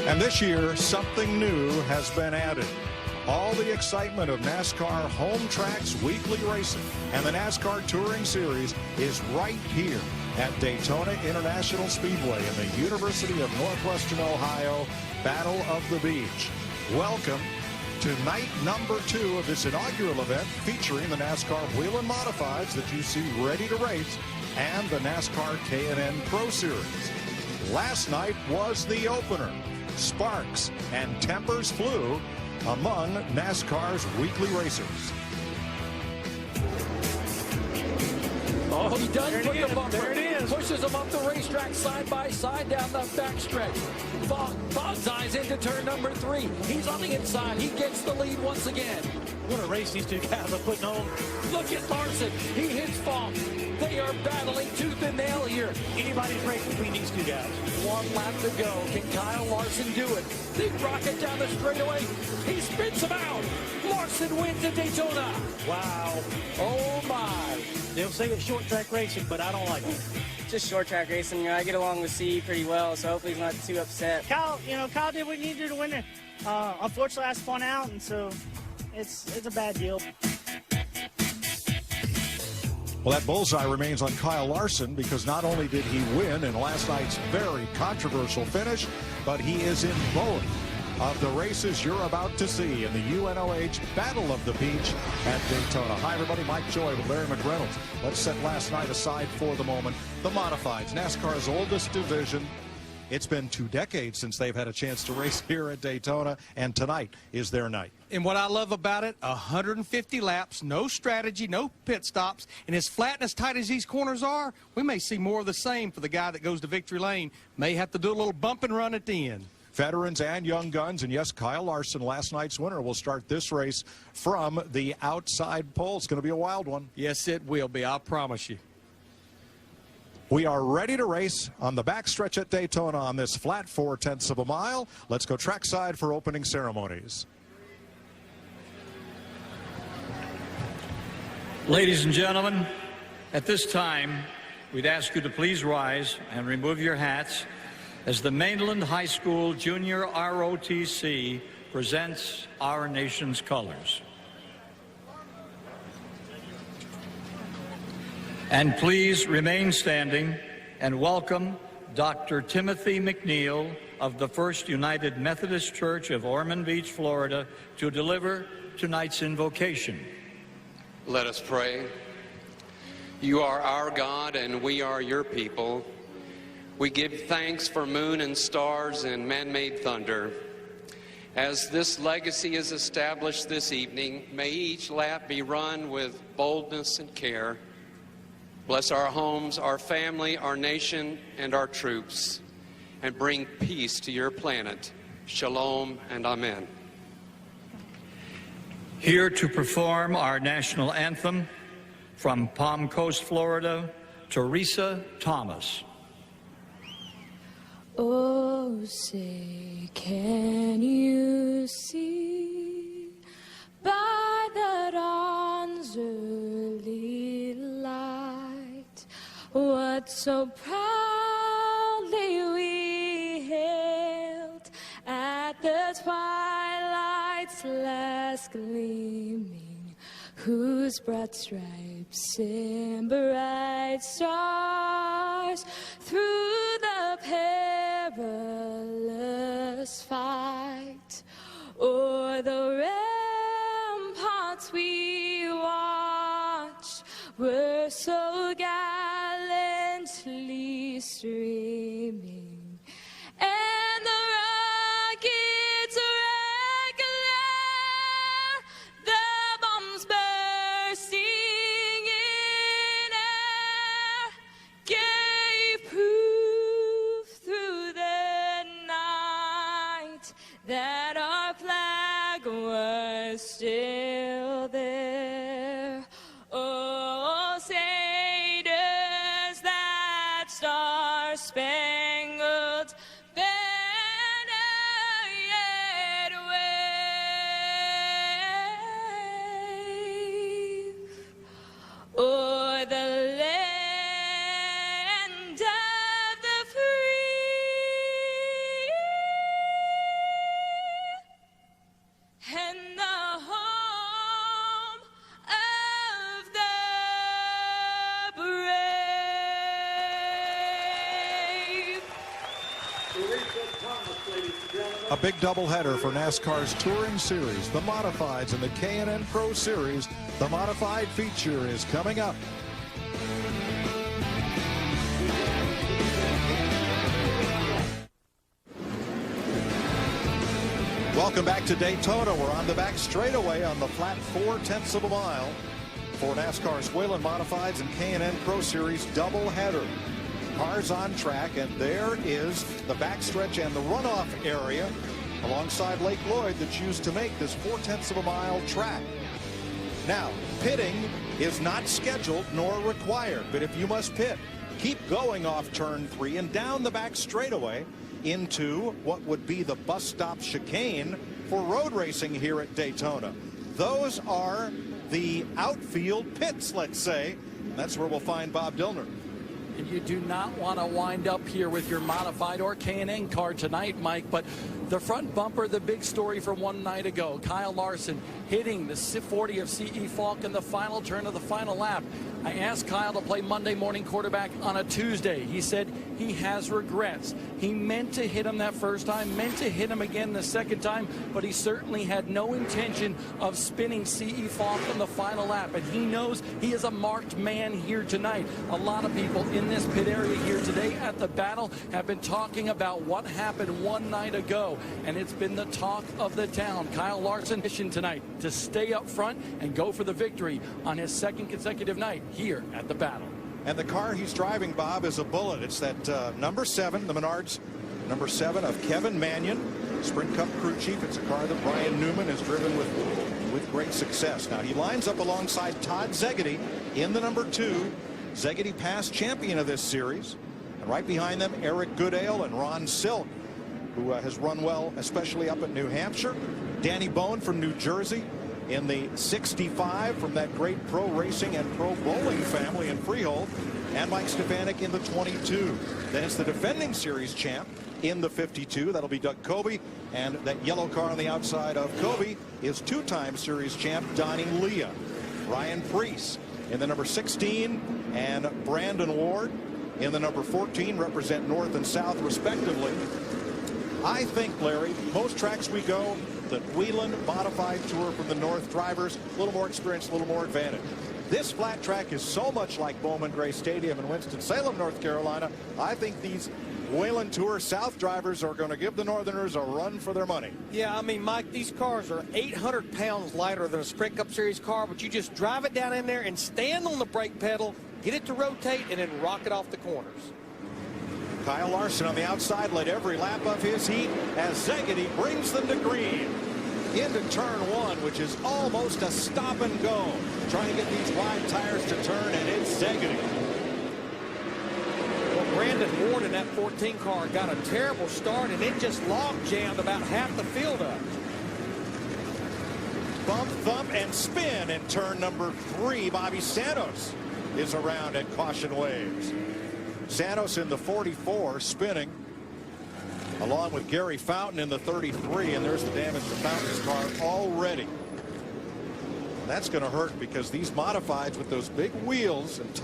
And this year, something new has been added. All the excitement of NASCAR Home Tracks weekly racing and the NASCAR Touring Series is right here at Daytona International Speedway in the University of Northwestern Ohio Battle of the Beach. Welcome to night number 2 of this inaugural event featuring the NASCAR Whelen Modifieds that you see ready to race and the NASCAR K&N Pro Series. Last night was the opener. Sparks and tempers flew among NASCAR's weekly racers. Oh, he does put the bumper. There it is. Pushes them up the racetrack side by side down the backstretch. Boggs eyes into turn number 3. He's on the inside. He gets the lead once again. What a race these two guys are putting on. Look at Larson. He hits Fong. They are battling tooth and nail here. Anybody's race between these two guys. 1 lap to go. Can Kyle Larson do it? Big rocket down the straightaway. He spits him out. Larson wins at Daytona. Wow. Oh, my. They'll say it's short track racing, but I don't like it. Just short track racing. You know, I get along with C pretty well, so hopefully he's not too upset. Kyle did what he needed to win it. Unfortunately, I spun out, and so it's a bad deal. Well, that bullseye remains on Kyle Larson because not only did he win in last night's very controversial finish, but he is in both of the races you're about to see in the UNOH Battle of the Beach at Daytona. Hi, everybody. Mike Joy with Larry McReynolds. Let's set last night aside for the moment. The Modifieds, NASCAR's oldest division. It's been 2 decades since they've had a chance to race here at Daytona, and tonight is their night. And what I love about it, 150 laps, no strategy, no pit stops, and as flat and as tight as these corners are, we may see more of the same for the guy that goes to victory lane. May have to do a little bump and run at the end. Veterans and young guns, and yes, Kyle Larson, last night's winner, will start this race from the outside pole. It's going to be a wild one. Yes, it will be, I promise you. We are ready to race on the backstretch at Daytona on this flat 4/10 of a mile. Let's go trackside for opening ceremonies. Ladies and gentlemen, at this time, we'd ask you to please rise and remove your hats as the Mainland High School Junior ROTC presents our nation's colors. And please remain standing and welcome Dr. Timothy McNeil of the First United Methodist Church of Ormond Beach, Florida, to deliver tonight's invocation. Let us pray. You are our God and we are your people. We give thanks for moon and stars and man-made thunder. As this legacy is established this evening, may each lap be run with boldness and care. Bless our homes, our family, our nation, and our troops, and bring peace to your planet. Shalom and amen. Here to perform our national anthem from Palm Coast, Florida, Teresa Thomas. Oh, say, can you see by the dawn's early light what so proudly we hailed at the twilight's last gleaming, whose broad stripes and bright stars through the perilous fight o'er the ramparts we watched were so gallantly streaming, and the rockets regular, the bombs bursting in air, gave proof through the night that our flag was still there. Oh, say does that star-spangled banner yet wave o'er the land of the free? A big doubleheader for NASCAR's Touring Series, the Modifieds and the K&N Pro Series. The Modified feature is coming up. Welcome back to Daytona. We're on the back straightaway on the flat 4/10 of a mile for NASCAR's Whelen Modifieds and K&N Pro Series doubleheader. Cars on track, and there is the backstretch and the runoff area alongside Lake Lloyd that choose to make this 4/10 of a mile track. Now, pitting is not scheduled nor required, but if you must pit, keep going off turn 3 and down the back straightaway into what would be the bus stop chicane for road racing here at Daytona. Those are the outfield pits, let's say, and that's where we'll find Bob Dillner. And you do not want to wind up here with your modified or K&N car tonight, Mike, but the front bumper, the big story from one night ago. Kyle Larson hitting the 40 of C.E. Falk in the final turn of the final lap. I asked Kyle to play Monday morning quarterback on a Tuesday. He said he has regrets. He meant to hit him that first time, meant to hit him again the second time, but he certainly had no intention of spinning C.E. Falk in the final lap. And he knows he is a marked man here tonight. A lot of people in this pit area here today at the battle have been talking about what happened one night ago, and it's been the talk of the town. Kyle Larson mission tonight to stay up front and go for the victory on his second consecutive night here at the battle. And the car he's driving, Bob, is a Bullet. It's that number 7, the Menards number 7 of Kevin Mannion, Sprint Cup crew chief. It's a car that Brian Newman has driven with great success. Now he lines up alongside Todd Szegedy in the number 2. Szegedy past champion of this series. And right behind them, Eric Goodale and Ron Silk, who has run well, especially up at New Hampshire. Danny Bone from New Jersey in the 65 from that great pro racing and pro bowling family in Freehold. And Mike Stefanik in the 22. Then it's the defending series champ in the 52. That'll be Doug Coby. And that yellow car on the outside of Coby is 2-time series champ Donnie Leah. Ryan Preece in the number 16 and Brandon Ward in the number 14 represent North and South respectively. I think, Larry, most tracks we go, the Whelen Modified Tour from the North drivers, a little more experience, a little more advantage. This flat track is so much like Bowman Gray Stadium in Winston-Salem, North Carolina. I think these Whelen Tour South drivers are going to give the Northerners a run for their money. Yeah, I mean, Mike, these cars are 800 pounds lighter than a Sprint Cup Series car, but you just drive it down in there and stand on the brake pedal, get it to rotate, and then rock it off the corners. Kyle Larson on the outside led every lap of his heat as Szegedy brings them to green. Into turn 1, which is almost a stop and go. Trying to get these wide tires to turn, and it's Szegedy. Well, Brandon Ward in that 14 car got a terrible start, and it just log jammed about half the field up. Bump, thump, and spin in turn number 3. Bobby Santos is around at caution waves. Santos in the 44 spinning along with Gary Fountain in the 33, and there's the damage to Fountain's car already. That's going to hurt because these modifieds with those big wheels and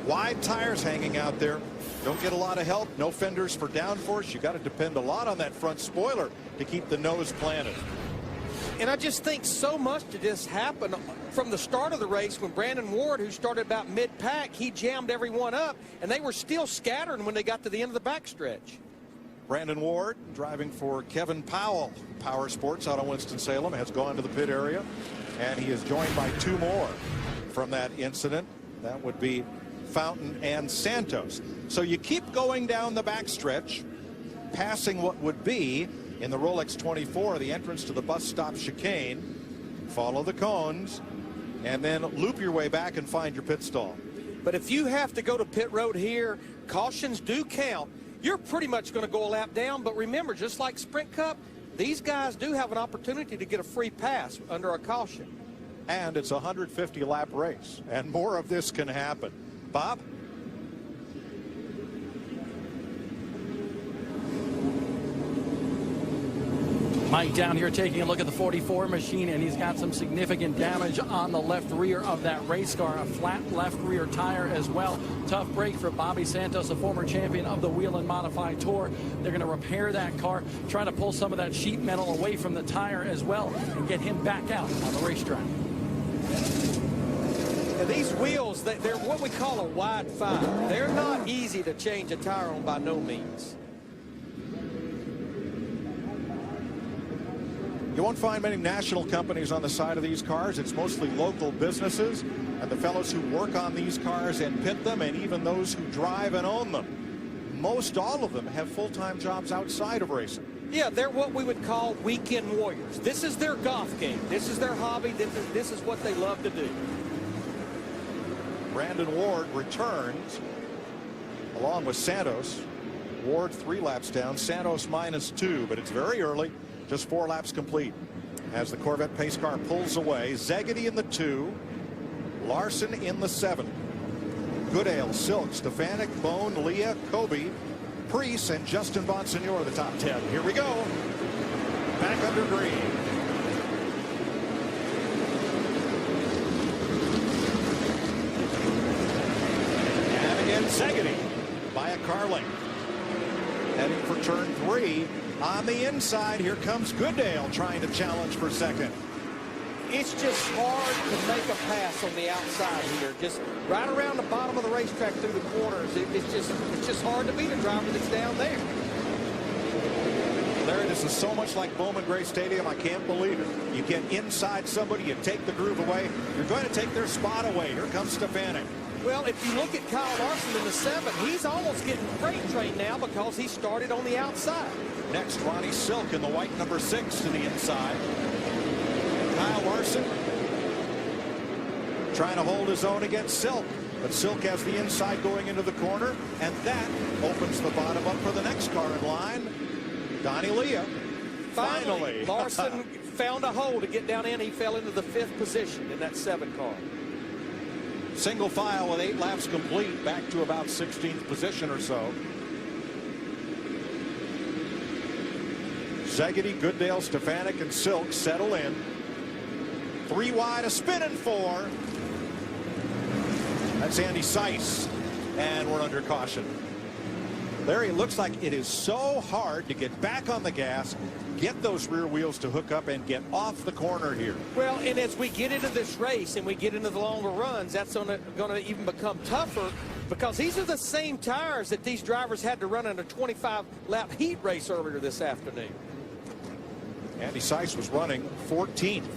wide tires hanging out there don't get a lot of help. No fenders for downforce. You got to depend a lot on that front spoiler to keep the nose planted. And I just think so much of this happened from the start of the race when Brandon Ward, who started about mid-pack, he jammed everyone up, and they were still scattering when they got to the end of the backstretch. Brandon Ward driving for Kevin Powell. Power Sports out of Winston-Salem has gone to the pit area, and he is joined by 2 more from that incident. That would be Fountain and Santos. So you keep going down the backstretch, passing what would be in the Rolex 24, the entrance to the bus stop chicane. Follow the cones and then loop your way back and find your pit stall. But if you have to go to pit road here, cautions do count. You're pretty much going to go a lap down, but remember, just like Sprint Cup, these guys do have an opportunity to get a free pass under a caution. And it's a 150 lap race, and more of this can happen. Bob? Mike down here taking a look at the 44 machine, and he's got some significant damage on the left rear of that race car, a flat left rear tire as well. Tough break for Bobby Santos, a former champion of the Whelen Modified Tour. They're going to repair that car, try to pull some of that sheet metal away from the tire as well, and get him back out on the racetrack. And these wheels, they're what we call a wide five. They're not easy to change a tire on by no means. You won't find many national companies on the side of these cars. It's mostly local businesses and the fellows who work on these cars and pit them, and even those who drive and own them. Most all of them have full-time jobs outside of racing. Yeah, they're what we would call weekend warriors. This is their golf game. This is their hobby. This is what they love to do. Brandon Ward returns along with Santos. Ward 3 laps down, Santos -2, but it's very early. Just 4 laps complete as the Corvette pace car pulls away. Szegedy in the 2, Larson in the 7. Goodale, Silk, Stefanik, Bone, Leah, Kobe, Preece, and Justin Bonsignor the top 10. Here we go. Back under green. And again, Szegedy by a car length. Heading for turn 3. On the inside, here comes Goodale trying to challenge for second. It's just hard to make a pass on the outside here. Just right around the bottom of the racetrack through the corners. It's just hard to beat a driver that's down there. Larry, this is so much like Bowman Gray Stadium. I can't believe it. You get inside somebody, you take the groove away. You're going to take their spot away. Here comes Stefanik. Well, if you look at Kyle Larson in the 7, he's almost getting freight train now because he started on the outside. Next, Ronnie Silk in the white number 6 to the inside. Kyle Larson trying to hold his own against Silk, but Silk has the inside going into the corner, and that opens the bottom up for the next car in line, Donnie Leah. Finally. Larson found a hole to get down in. He fell into the 5th position in that 7 car. Single file with 8 laps complete, back to about 16th position or so. Szegedy, Goodale, Stefanik, and Silk settle in. 3 wide, a spin and 4. That's Andy Seiss, and we're under caution. Larry, it looks like it is so hard to get back on the gas, get those rear wheels to hook up, and get off the corner here. Well, and as we get into this race and we get into the longer runs, that's going to even become tougher, because these are the same tires that these drivers had to run in a 25-lap heat race earlier this afternoon. Andy Seiss was running 14th.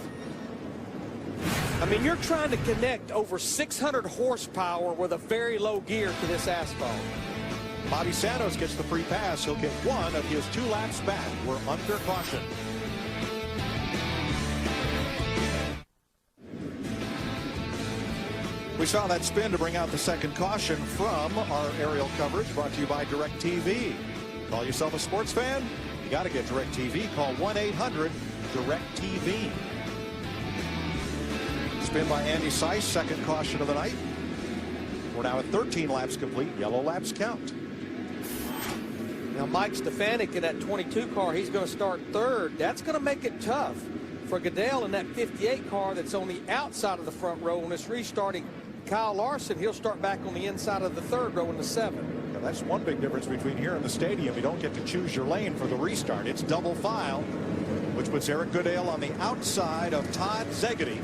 I mean, you're trying to connect over 600 horsepower with a very low gear to this asphalt. Bobby Santos gets the free pass. He'll get 1 of his 2 laps back. We're under caution. We saw that spin to bring out the second caution from our aerial coverage, brought to you by DirecTV. Call yourself a sports fan? You got to get DirecTV. Call 1-800-DirecTV. Spin by Andy Seiss, second caution of the night. We're now at 13 laps complete. Yellow laps count. Now, Mike Stefanik in that 22 car, he's going to start 3rd. That's going to make it tough for Goodale in that 58 car that's on the outside of the front row. When it's restarting Kyle Larson, he'll start back on the inside of the 3rd row in the 7. Now, that's one big difference between here and the stadium. You don't get to choose your lane for the restart. It's double file, which puts Eric Goodale on the outside of Todd Szegedy,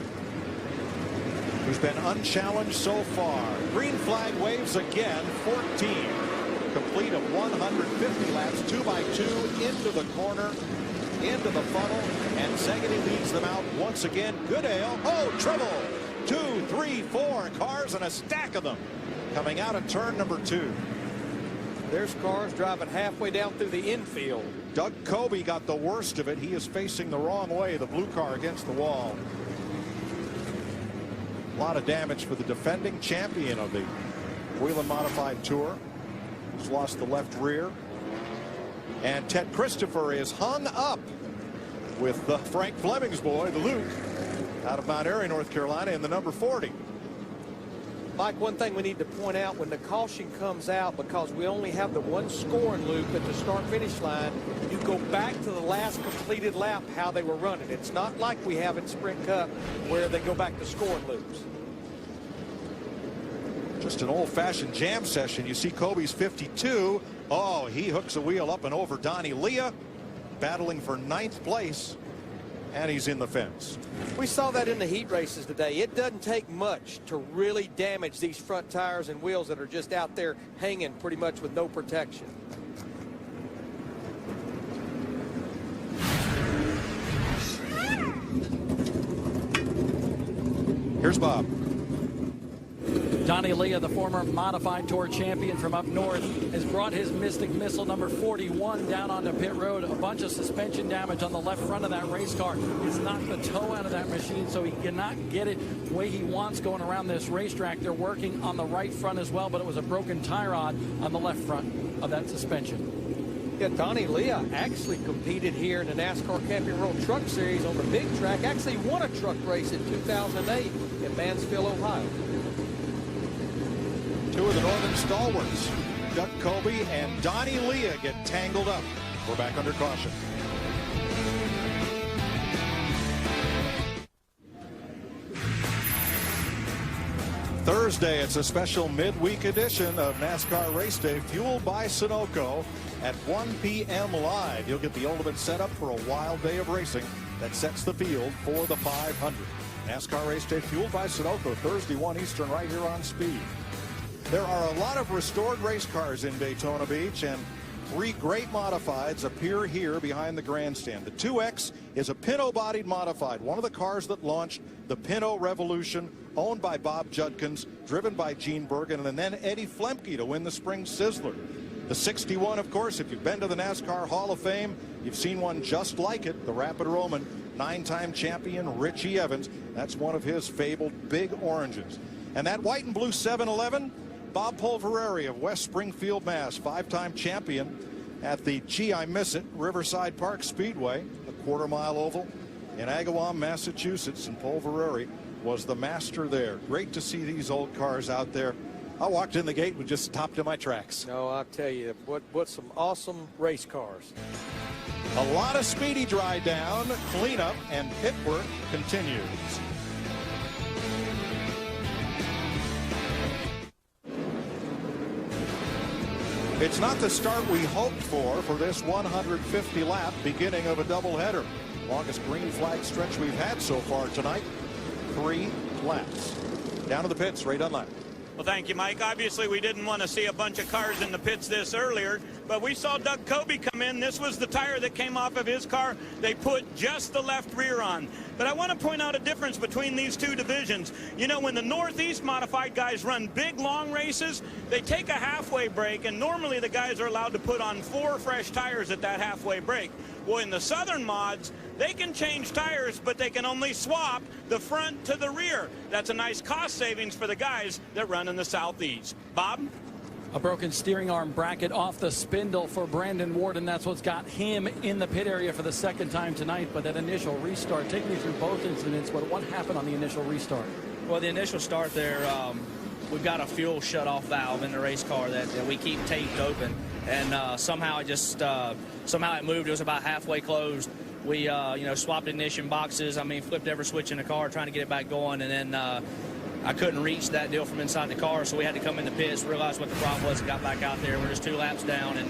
who's been unchallenged so far. Green flag waves again. 14 complete of 150 laps, 2 by 2 into the corner, into the funnel, and Szegedy leads them out once again. Goodale, oh, trouble. 2, 3, 4 cars and a stack of them coming out of turn number 2. There's cars driving halfway down through the infield. Doug Kobe got the worst of it. He is facing the wrong way, the blue car against the wall. A lot of damage for the defending champion of the Whelen Modified Tour. He's lost the left rear. And Ted Christopher is hung up with Frank Fleming's boy, the Luke, out of Mount Airy, North Carolina, in the number 40. Mike, one thing we need to point out, when the caution comes out, because we only have the one scoring loop at the start-finish line, you go back to the last completed lap how they were running. It's not like we have in Sprint Cup where they go back to scoring loops. Just an old-fashioned jam session. You see Kobe's 52. Oh, he hooks a wheel up and over Donnie Leah, battling for 9th place. And he's in the fence. We saw that in the heat races today. It doesn't take much to really damage these front tires and wheels that are just out there hanging pretty much with no protection. Here's Bob. Donnie Leah, the former modified tour champion from up north, has brought his Mystic Missile number 41 down onto pit road. A bunch of suspension damage on the left front of that race car. It's knocked the toe out of that machine, so he cannot get it the way he wants going around this racetrack. They're working on the right front as well, but it was a broken tie rod on the left front of that suspension. Yeah, Donnie Leah actually competed here in the NASCAR Camping World Truck Series on the big track. Actually won a truck race in 2008 in Mansfield, Ohio. Two of the Northern stalwarts, Doug Kobe and Donnie Leah, get tangled up. We're back under caution. Thursday, it's a special midweek edition of NASCAR Race Day, fueled by Sunoco at 1 p.m. live. You'll get the ultimate setup for a wild day of racing that sets the field for the 500. NASCAR Race Day, fueled by Sunoco, Thursday, 1 Eastern, right here on Speed. There are a lot of restored race cars in Daytona Beach, and 3 great modifieds appear here behind the grandstand. The 2X is a Pinto-bodied modified, one of the cars that launched the Pinto Revolution, owned by Bob Judkins, driven by Gene Bergen, and then Eddie Flemke to win the Spring Sizzler. The 61, of course, if you've been to the NASCAR Hall of Fame, you've seen one just like it, the Rapid Roman, 9-time champion Richie Evans. That's one of his fabled big oranges. And that white and blue 711, Bob Pulvereri of West Springfield, Mass., 5-time champion at the I Miss It Riverside Park Speedway, a quarter-mile oval in Agawam, Massachusetts, and Pulvereri was the master there. Great to see these old cars out there. I walked in the gate and just stopped in my tracks. No, I'll tell you, what some awesome race cars. A lot of speedy dry down, cleanup, and pit work continues. It's not the start we hoped for this 150 lap beginning of a doubleheader. Longest green flag stretch we've had so far tonight. 3 laps. Down to the pits, Ray Dunlap. Well, thank you, Mike. Obviously, we didn't want to see a bunch of cars in the pits this earlier, but we saw Doug Kobe come in. This was the tire that came off of his car. They put just the left rear on. But I want to point out a difference between these two divisions. You know, when the Northeast modified guys run big, long races, they take a halfway break, and normally the guys are allowed to put on 4 fresh tires at that halfway break. Well, in the Southern mods, they can change tires, but they can only swap the front to the rear. That's a nice cost savings for the guys that run in the Southeast. Bob? A broken steering arm bracket off the spindle for Brandon Ward, and that's what's got him in the pit area for the 2nd time tonight. But that initial restart, take me through both incidents, but what happened on the initial restart? Well, the initial start there, we've got a fuel shut-off valve in the race car that we keep taped open, and somehow it just somehow it moved. It was about halfway closed. We swapped ignition boxes. I mean, flipped every switch in the car trying to get it back going, and then I couldn't reach that deal from inside the car, so we had to come in the pits, realize what the problem was, and got back out there. We're just 2 laps down, and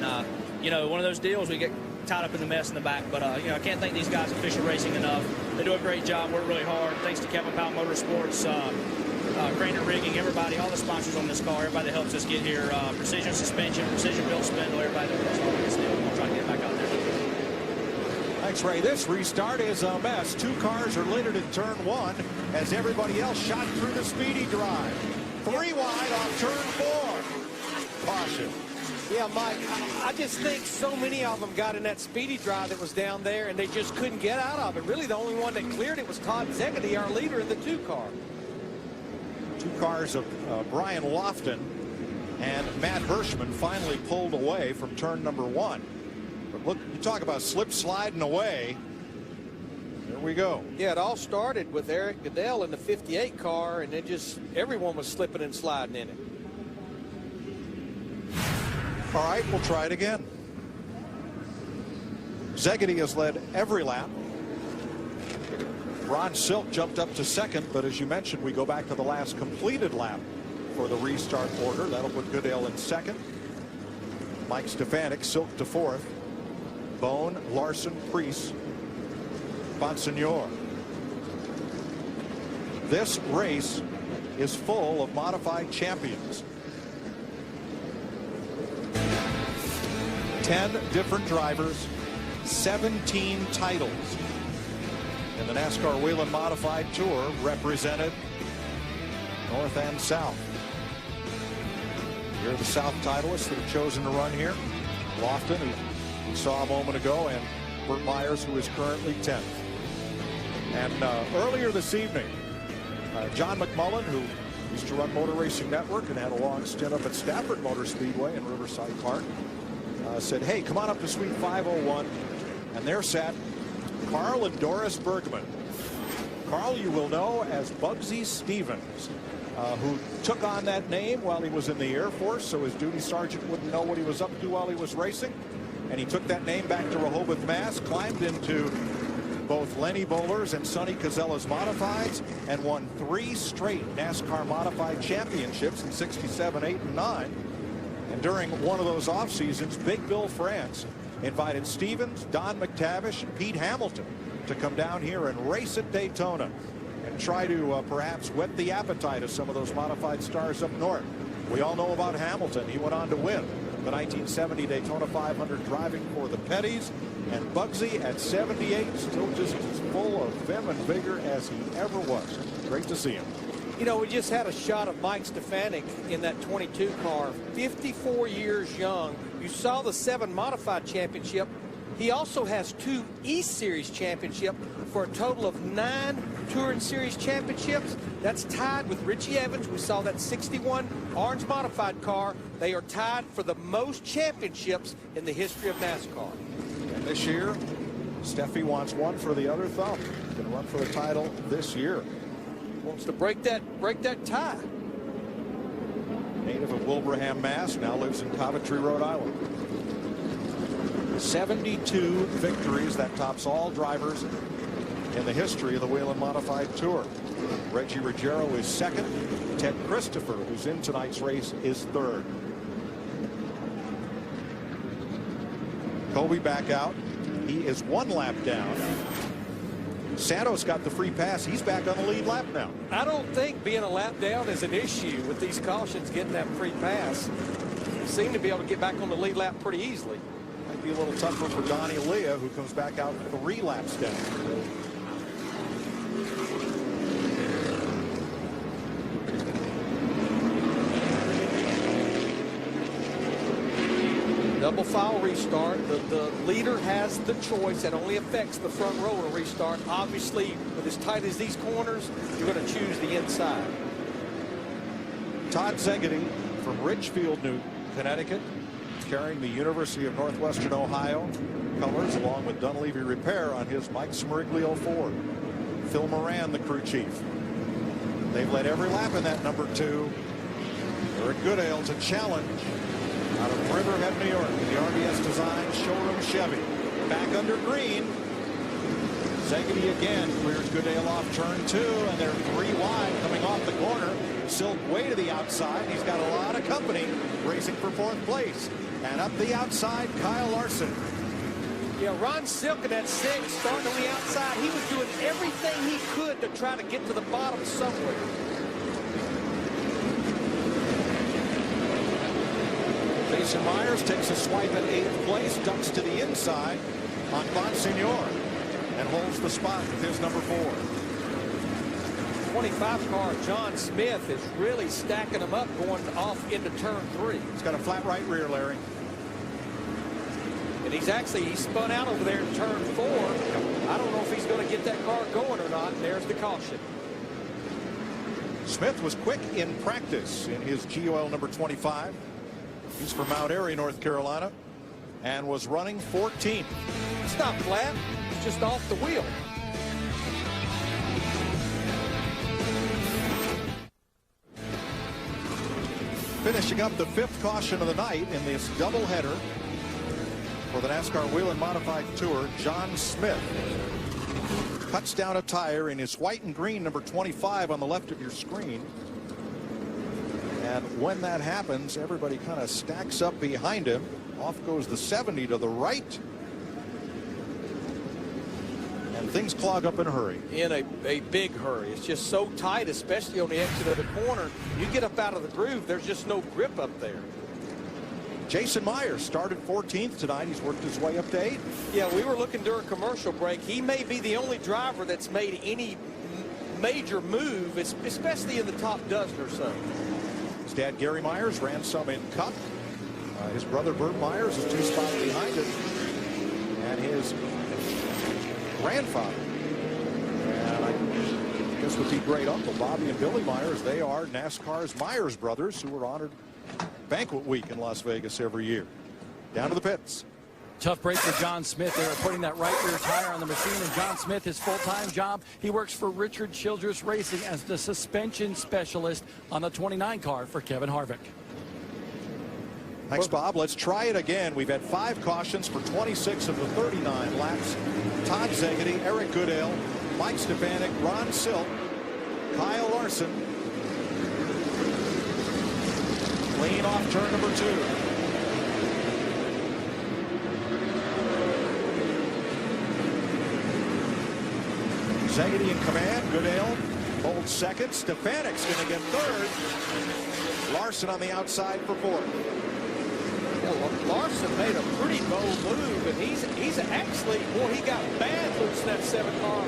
one of those deals, we get tied up in the mess in the back. But I can't thank these guys at Fisher Racing enough. They do a great job, work really hard. Thanks to Kevin Powell Motorsports, Craner Rigging, everybody, all the sponsors on this car, everybody that helps us get here. Precision Suspension, Precision Built Spindle, everybody that works hard on this deal. We're going to try to get back out there. Thanks, Ray. This restart is a mess. 2 cars are littered in turn 1 as everybody else shot through the speedy drive. 3 wide on turn 4. Caution. Yeah, Mike, I just think so many of them got in that speedy drive that was down there, and they just couldn't get out of it. Really, the only one that cleared it was Todd Zegedy, our leader in the 2 car. 2 cars of Brian Lofton and Matt Hirschman finally pulled away from turn number 1. But look, you talk about slip sliding away. There we go. Yeah, it all started with Eric Goodell in the 58 car, and then just everyone was slipping and sliding in it. All right, we'll try it again. Szegedy has led every lap. Ron Silk jumped up to second, but as you mentioned, we go back to the last completed lap for the restart order. That'll put Goodell in second. Mike Stefanik, Silk to fourth. Bone, Larson, Preece, Bonsignor. This race is full of modified champions. 10 different drivers, 17 titles in the NASCAR Whelen Modified Tour, represented north and south. Here are the South titleists that have chosen to run here. Lofton, who we saw a moment ago, and Burt Myers, who is currently 10th. And earlier this evening, John McMullen, who used to run Motor Racing Network and had a long stint up at Stafford Motor Speedway in Riverside Park, said, hey, come on up to Suite 501. And there sat Carl and Doris Bergman. Carl, you will know as Bugsy Stevens, who took on that name while he was in the Air Force, so his duty sergeant wouldn't know what he was up to while he was racing. And he took that name back to Rehoboth, Mass., climbed into both Lenny Bowler's and Sonny Cazella's modifieds, and won 3 straight NASCAR modified championships in 67, 8, and 9. And during one of those off seasons, Big Bill France invited Stevens, Don McTavish, and Pete Hamilton to come down here and race at Daytona and try to perhaps whet the appetite of some of those modified stars up north. We all know about Hamilton. He went on to win the 1970 Daytona 500 driving for the Petties. And Bugsy at 78, still just as full of vim and vigor as he ever was. Great to see him. You know, we just had a shot of Mike Stefanik in that 22 car, 54 years young. You saw the 7 modified championship. He also has 2 East Series championship for a total of 9 Touring Series championships. That's tied with Richie Evans. We saw that 61 orange modified car. They are tied for the most championships in the history of NASCAR. And this year, Steffi wants one for the other thumb. Going to run for the title this year. Wants to break that tie. Native of Wilbraham, Mass., now lives in Coventry, Rhode Island. 72 victories. That tops all drivers in the history of the Whelen Modified Tour. Reggie Ruggiero is second. Ted Christopher, who's in tonight's race, is third. Kobe back out. He is 1 lap down. Santos got the free pass. He's back on the lead lap now. I don't think being a lap down is an issue with these cautions getting that free pass. They seem to be able to get back on the lead lap pretty easily. Might be a little tougher for Donnie Leah, who comes back out 3 laps down. Double file restart. The leader has the choice. That only affects the front row in a restart. Obviously, with as tight as these corners, you're going to choose the inside. Todd Szegedy from Ridgefield, New Connecticut, carrying the University of Northwestern Ohio colors, along with Dunleavy Repair on his Mike Smeriglio Ford. Phil Moran, the crew chief. They've led every lap in that number 2. Eric Goodale to challenge out of Riverhead, New York, the RBS Design Showroom Chevy. Back under green. Szegedy again clears Goodale off turn 2, and they're 3 wide coming off the corner. Silk way to the outside. He's got a lot of company racing for 4th place. And up the outside, Kyle Larson. Yeah, Ron Silk in that 6, starting on the outside. He was doing everything he could to try to get to the bottom somewhere. Jason Myers takes a swipe at 8th place, ducks to the inside on Bonsignor, and holds the spot with his number 4. 25 car, John Smith, is really stacking them up going off into turn 3. He's got a flat right rear, Larry. And he spun out over there in turn 4. I don't know if he's going to get that car going or not. There's the caution. Smith was quick in practice in his GOL number 25. He's from Mount Airy, North Carolina, and was running 14th. It's not flat, it's just off the wheel. Finishing up the 5th caution of the night in this doubleheader for the NASCAR Whelen Modified Tour, John Smith cuts down a tire in his white and green number 25 on the left of your screen. And when that happens, everybody kind of stacks up behind him. Off goes the 70 to the right. And things clog up in a hurry. In a big hurry. It's just so tight, especially on the exit of the corner. You get up out of the groove, there's just no grip up there. Jason Myers started 14th tonight. He's worked his way up to 8th. Yeah, we were looking during commercial break. He may be the only driver that's made any major move, especially in the top dozen or so. His dad, Gary Myers, ran some in Cup. His brother, Bert Myers, is 2 spots behind him. And his grandfather, and I guess would be great uncle, Bobby and Billy Myers. They are NASCAR's Myers brothers, who are honored Banquet Week in Las Vegas every year. Down to the pits. Tough break for John Smith. They were putting that right rear tire on the machine, and John Smith, his full-time job, he works for Richard Childress Racing as the suspension specialist on the 29 car for Kevin Harvick. Thanks, Bob. Let's try it again. We've had 5 cautions for 26 of the 39 laps. Todd Zegedy, Eric Goodale, Mike Stefanik, Ron Silk, Kyle Larson. Clean off turn number 2. Zegedy in command. Goodale holds second. Stefanik's going to get third. Larson on the outside for 4th. Larson made a pretty bold move, and he's actually, boy, he got bad loose that 7 car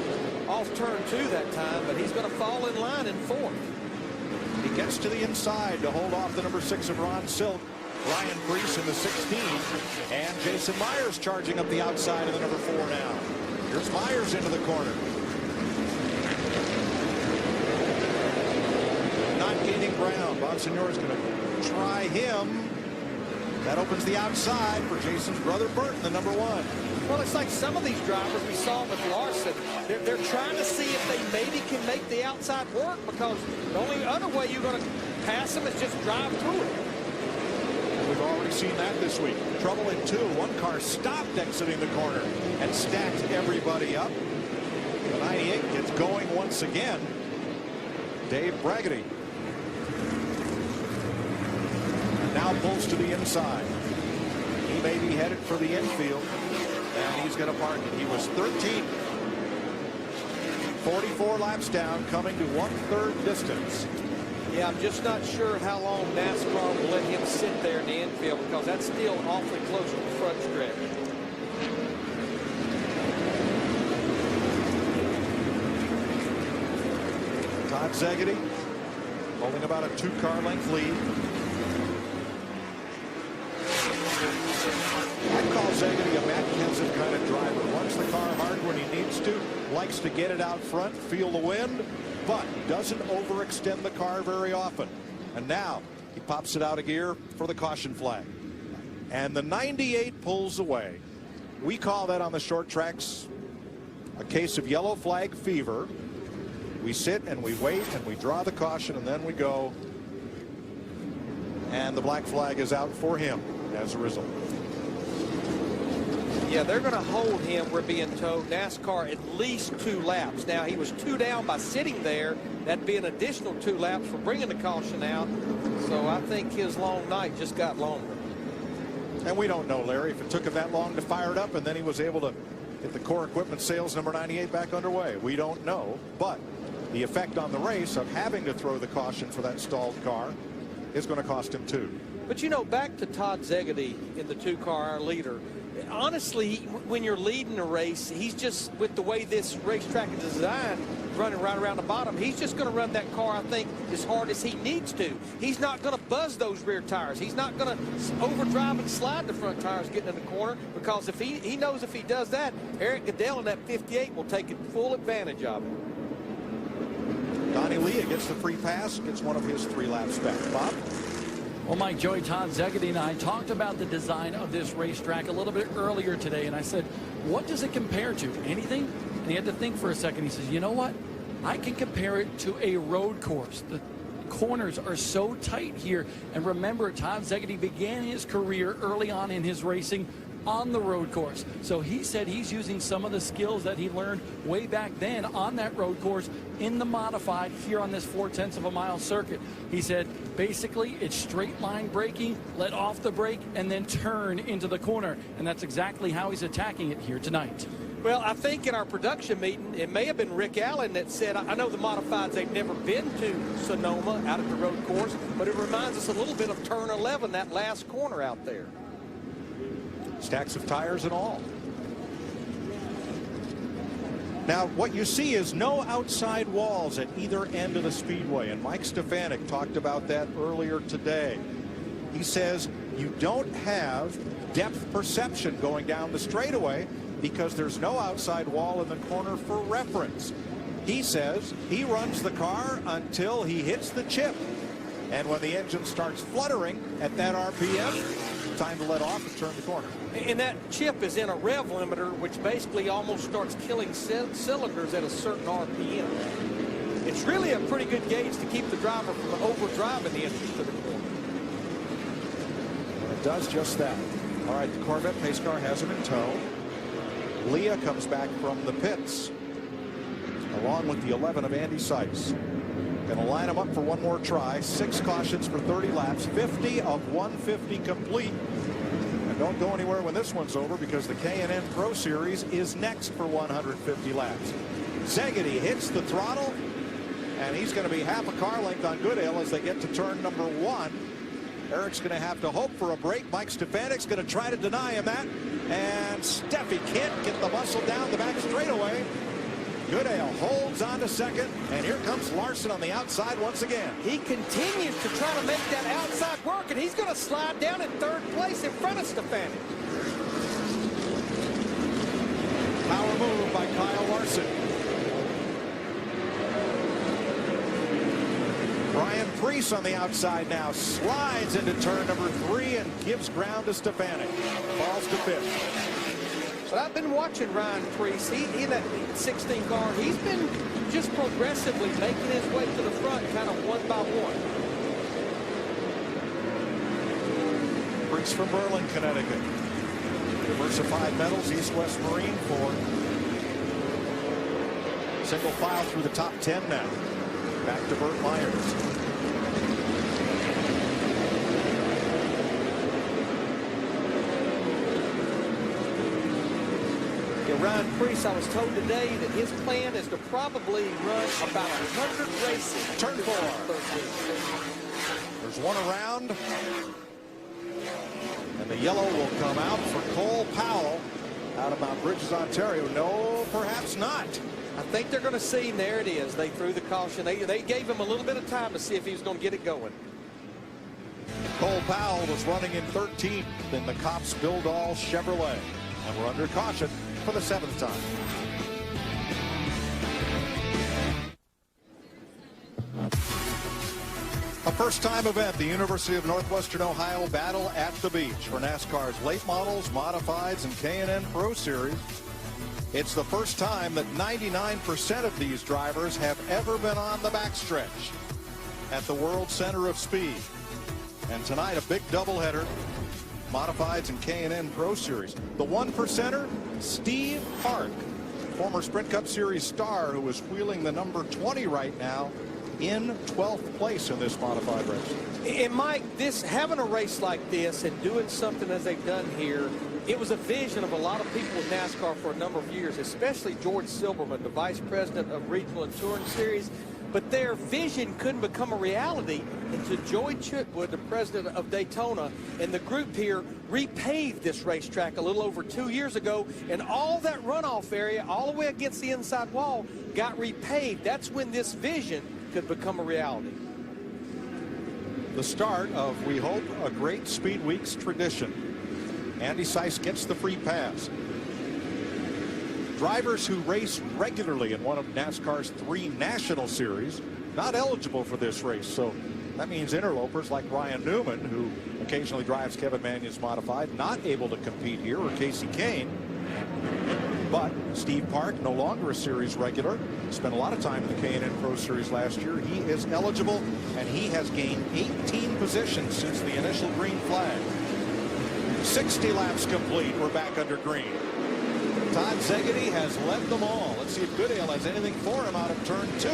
off turn 2 that time, but he's going to fall in line in 4th. He gets to the inside to hold off the number 6 of Ron Silk. Ryan Preece in the 16, and Jason Myers charging up the outside of the number 4 now. Here's Myers into the corner. Not gaining ground. Bob Signor is going to try him. That opens the outside for Jason's brother Burton, the number 1. Well, it's like some of these drivers we saw with Larson. They're trying to see if they maybe can make the outside work, because the only other way you're going to pass them is just drive through it. And we've already seen that this week. Trouble in 2. One car stopped exiting the corner and stacked everybody up. The 98 gets going once again. Dave Braggerty now pulls to the inside. He may be headed for the infield, and he's going to park it. He was 13th. 44 laps down, coming to 1/3 distance. Yeah, I'm just not sure how long NASCAR will let him sit there in the infield, because that's still awfully close to the front stretch. Todd Zegedy holding about a 2-car length lead. I call Zegedy a Matt Kenseth kind of driver. Runs the car hard when he needs to, likes to get it out front, feel the wind, but doesn't overextend the car very often. And now he pops it out of gear for the caution flag. And the 98 pulls away. We call that on the short tracks a case of yellow flag fever. We sit and we wait and we draw the caution, and then we go. And the black flag is out for him as a result. Yeah, they're going to hold him, we're being told, NASCAR at least 2 laps. Now, he was 2 down by sitting there. That'd be an additional 2 laps for bringing the caution out. So I think his long night just got longer. And we don't know, Larry, if it took him that long to fire it up and then he was able to get the core equipment sales number 98 back underway. We don't know. But the effect on the race of having to throw the caution for that stalled car is going to cost him 2. But, you know, back to Todd Zegedy in the 2-car, our leader. Honestly, when you're leading a race, he's just, with the way this racetrack is designed, running right around the bottom, he's just going to run that car, I think, as hard as he needs to. He's not going to buzz those rear tires. He's not going to overdrive and slide the front tires getting in the corner, because if he knows if he does that, Eric Goodale in that 58 will take full advantage of it. Donnie Leah gets the free pass, gets one of his 3 laps back. Bob? Well, Mike, Joey, Todd Zegedy and I talked about the design of this racetrack a little bit earlier today, and I said, what does it compare to? Anything? And he had to think for a second. He says, you know what? I can compare it to a road course. The corners are so tight here. And remember, Todd Szegedy began his career early on in his racing on the road course. So he said he's using some of the skills that he learned way back then on that road course in the modified here on this 0.4 of a mile circuit. He said basically it's straight line braking, let off the brake, and then turn into the corner. And that's exactly how he's attacking it here tonight. Well, I think in our production meeting, it may have been Rick Allen that said, I know the modifieds, they've never been to Sonoma out at the road course, but it reminds us a little bit of turn 11, that last corner out there. Stacks of tires and all. Now, what you see is no outside walls at either end of the speedway, and Mike Stefanik talked about that earlier today. He says you don't have depth perception going down the straightaway because there's no outside wall in the corner for reference. He says he runs the car until he hits the chip, and when the engine starts fluttering at that RPM, time to let off and turn the corner. And that chip is in a rev limiter, which basically almost starts killing cylinders at a certain RPM. It's really a pretty good gauge to keep the driver from overdriving the engine to the corner. And it does just that. All right, the Corvette pace car has him in tow. Leah comes back from the pits, along with the 11 of Andy Sykes. Going to line them up for one more try. 6 cautions for 30 laps. 50 of 150 complete. And don't go anywhere when this one's over, because the K&N Pro Series is next for 150 laps. Szegedy hits the throttle, and he's going to be half a car length on Goodale as they get to turn number 1. Eric's going to have to hope for a break. Mike Stefanik's going to try to deny him that. And Steffi can't get the muscle down the back straightaway. Goodale holds on to second, and here comes Larson on the outside once again. He continues to try to make that outside work, and he's going to slide down in 3rd place in front of Stefanik. Power move by Kyle Larson. Brian Preece on the outside now slides into turn number 3 and gives ground to Stefanik. Falls to 5th. But I've been watching Ryan Preece. He in that 16 car, he's been just progressively making his way to the front, kind of one by one. Preece from Berlin, Connecticut. Diversified Metals, East-West Marine Ford. Single file through the top 10 now. Back to Burt Myers. Ryan Preece, I was told today that his plan is to probably run about 100 races. Turn 4. There's one around. And the yellow will come out for Cole Powell out of Mount Bridges, Ontario. No, perhaps not. I think they're going to see, and there it is. They threw the caution. They gave him a little bit of time to see if he was going to get it going. Cole Powell was running in 13th in the Copps Build-All Chevrolet. And we're under caution for the 7th time. A first-time event, the University of Northwestern Ohio Battle at the Beach for NASCAR's late models, modifieds, and K&N Pro Series. It's the first time that 99% of these drivers have ever been on the backstretch at the World Center of Speed. And tonight, a big doubleheader. Modifieds and K&N Pro Series. The 1%er, Steve Park, former Sprint Cup Series star who is wheeling the number 20 right now in 12th place in this modified race. And Mike, having a race like this and doing something as they've done here, it was a vision of a lot of people with NASCAR for a number of years, especially George Silberman, the vice president of Regional and Touring Series. But their vision couldn't become a reality until Joey Chitwood, the president of Daytona, and the group here repaved this racetrack a little over 2 years ago, and all that runoff area, all the way against the inside wall, got repaved. That's when this vision could become a reality. The start of, we hope, a great Speed Weeks tradition. Andy Sykes gets the free pass. Drivers who race regularly in one of NASCAR's 3 national series not eligible for this race. So that means interlopers like Ryan Newman, who occasionally drives Kevin Magnion's modified, not able to compete here, or Casey Kane. But Steve Park, no longer a series regular, spent a lot of time in the K&N Pro Series last year. He is eligible, and he has gained 18 positions since the initial green flag. 60 laps complete. We're back under green. Todd Szegedy has led them all. Let's see if Goodale has anything for him out of turn 2.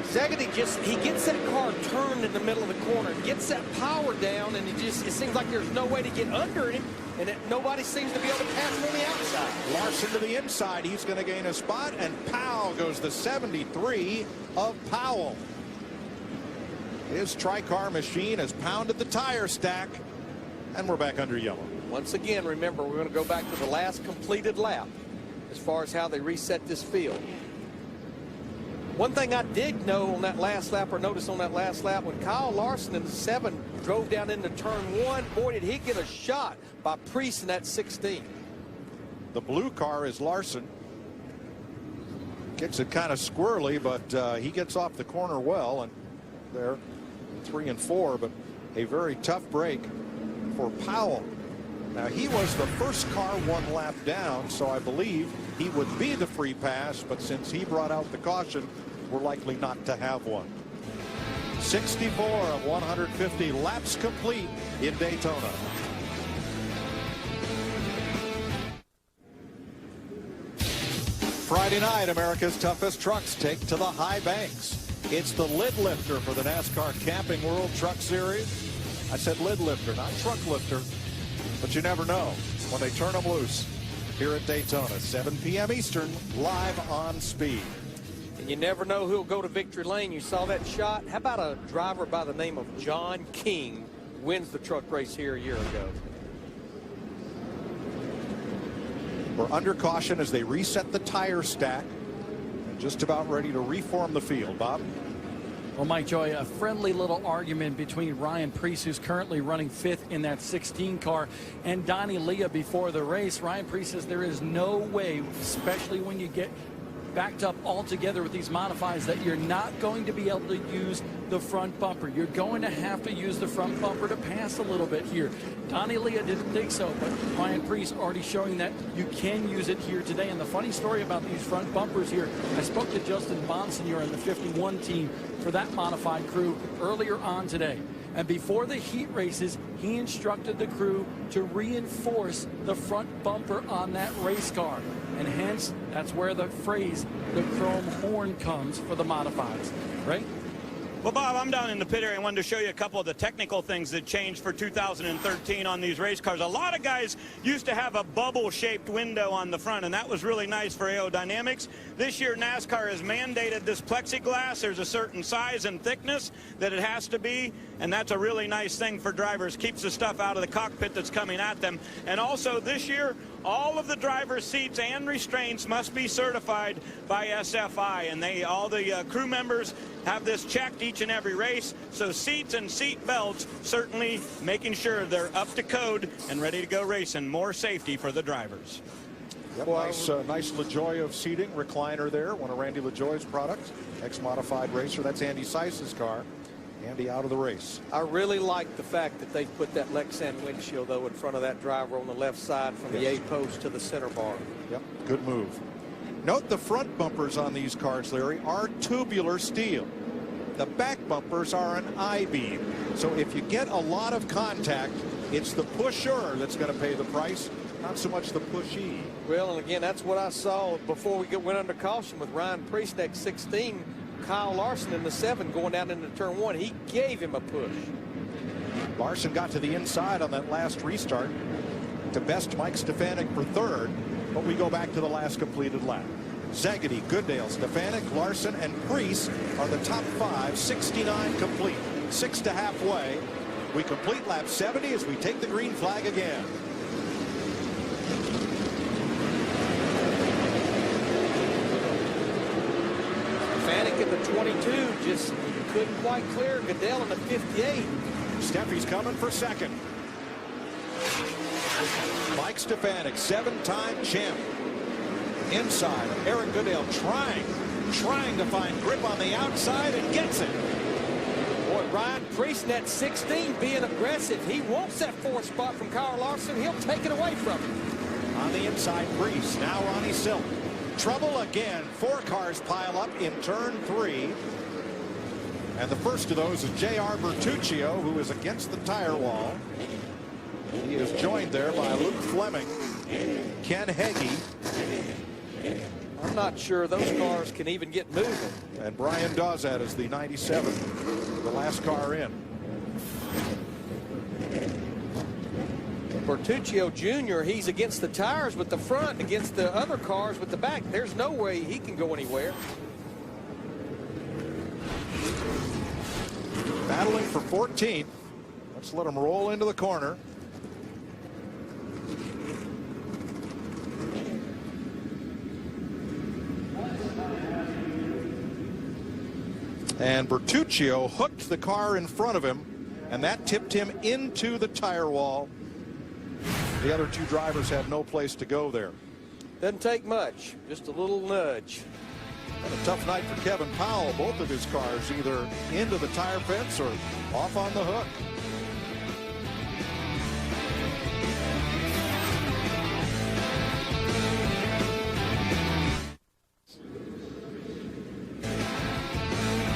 Szegedy he gets that car turned in the middle of the corner, gets that power down, and it seems like there's no way to get under him, and nobody seems to be able to pass him on the outside. Larson to the inside. He's going to gain a spot, and Powell goes the 73 of Powell. His tri-car machine has pounded the tire stack, and we're back under yellow. Once again, remember, we're going to go back to the last completed lap as far as how they reset this field. One thing I did know on that last lap, or notice on that last lap, when Kyle Larson in the 7 drove down into turn 1, boy, did he get a shot by Priest in that 16. The blue car is Larson. Gets it kind of squirrely, but he gets off the corner well, and there 3 and 4, but a very tough break for Powell. Now, he was the first car 1 lap down, so I believe he would be the free pass, but since he brought out the caution, we're likely not to have one. 64 of 150 laps complete in Daytona. Friday night, America's toughest trucks take to the high banks. It's the lid lifter for the NASCAR Camping World Truck Series. I said lid lifter, not truck lifter, but you never know when they turn them loose here at Daytona. 7 p.m. Eastern, live on Speed. And you never know who'll go to victory lane. You saw that shot. How about a driver by the name of John King wins the truck race here a year ago? We're under caution as they reset the tire stack and just about ready to reform the field. Bob? Well, Mike Joy, a friendly little argument between Ryan Preece, who's currently running 5th in that 16 car, and Donnie Leah before the race. Ryan Preece says there is no way, especially when you get backed up all together with these modifieds, that you're not going to be able to use the front bumper. You're going to have to use the front bumper to pass a little bit here. Donnie Leah didn't think so, but Ryan Preece already showing that you can use it here today. And the funny story about these front bumpers here, I spoke to Justin Bonsignor in the 51 team for that modified crew earlier on today. And before the heat races, he instructed the crew to reinforce the front bumper on that race car. And hence, that's where the phrase, the chrome horn, comes for the modifieds. Right? Well, Bob, I'm down in the pit area. I wanted to show you a couple of the technical things that changed for 2013 on these race cars. A lot of guys used to have a bubble-shaped window on the front, and that was really nice for aerodynamics. This year, NASCAR has mandated this plexiglass. There's a certain size and thickness that it has to be, and that's a really nice thing for drivers. Keeps the stuff out of the cockpit that's coming at them. And also, this year, all of the driver's seats and restraints must be certified by SFI, and all the crew members have this checked each and every race. So seats and seat belts, certainly making sure they're up to code and ready to go racing. More safety for the drivers. Yep, nice LaJoie of seating, recliner there, one of Randy LaJoie's products, ex-modified racer. That's Andy Seiss's car. Andy out of the race. I really like the fact that they put that Lexan windshield, though, in front of that driver on the left side from the A-post to the center bar. Yep, good move. Note the front bumpers on these cars, Larry, are tubular steel. The back bumpers are an I-beam. So if you get a lot of contact, it's the pusher that's going to pay the price, not so much the pushee. Well, and again, that's what I saw before we went under caution with Ryan Preece at 16. Kyle Larson in the 7 going down into turn 1. He gave him a push. Larson got to the inside on that last restart to best Mike Stefanik for 3rd, but we go back to the last completed lap. Szegedy, Goodale, Stefanik, Larson, and Preece are the top 5, 69 complete. 6 to halfway. We complete lap 70 as we take the green flag again. Stefanik in the 22 just couldn't quite clear Goodale in the 58. Steffi's coming for 2nd. Mike Stefanik, 7-time champ. Inside, Aaron Goodale trying to find grip on the outside and gets it. Boy, Ryan Preece at 16 being aggressive. He wants that 4th spot from Kyle Larson. He'll take it away from him. On the inside, Priest. Now Ronnie Silk. Trouble again. 4 cars pile up in turn 3. And the first of those is J.R. Bertuccio, who is against the tire wall. He is joined there by Luke Fleming, Ken Heggie. I'm not sure those cars can even get moving. And Brian Dawsett is the 97, the last car in. Bertuccio Jr., he's against the tires with the front, against the other cars with the back. There's no way he can go anywhere. Battling for 14th. Let's let him roll into the corner. And Bertuccio hooked the car in front of him, and that tipped him into the tire wall. The other 2 drivers had no place to go there. Doesn't take much, just a little nudge. And a tough night for Kevin Powell. Both of his cars either into the tire fence or off on the hook.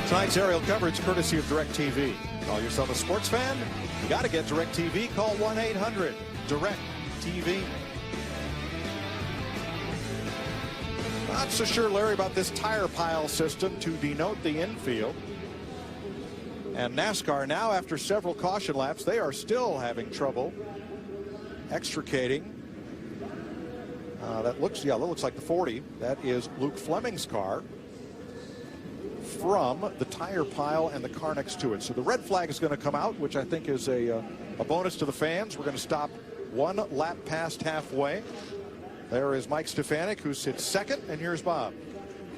Tonight's aerial coverage courtesy of DirecTV. Call yourself a sports fan? You got to get DirecTV. Call 1-800-DirecTV. Not so sure, Larry, about this tire pile system to denote the infield. And NASCAR now, after several caution laps, they are still having trouble extricating. That looks like the 40. That is Luke Fleming's car from the tire pile and the car next to it. So the red flag is going to come out, which I think is a bonus to the fans. We're going to stop 1 lap past halfway. There is Mike Stefanik, who sits second, and here's Bob.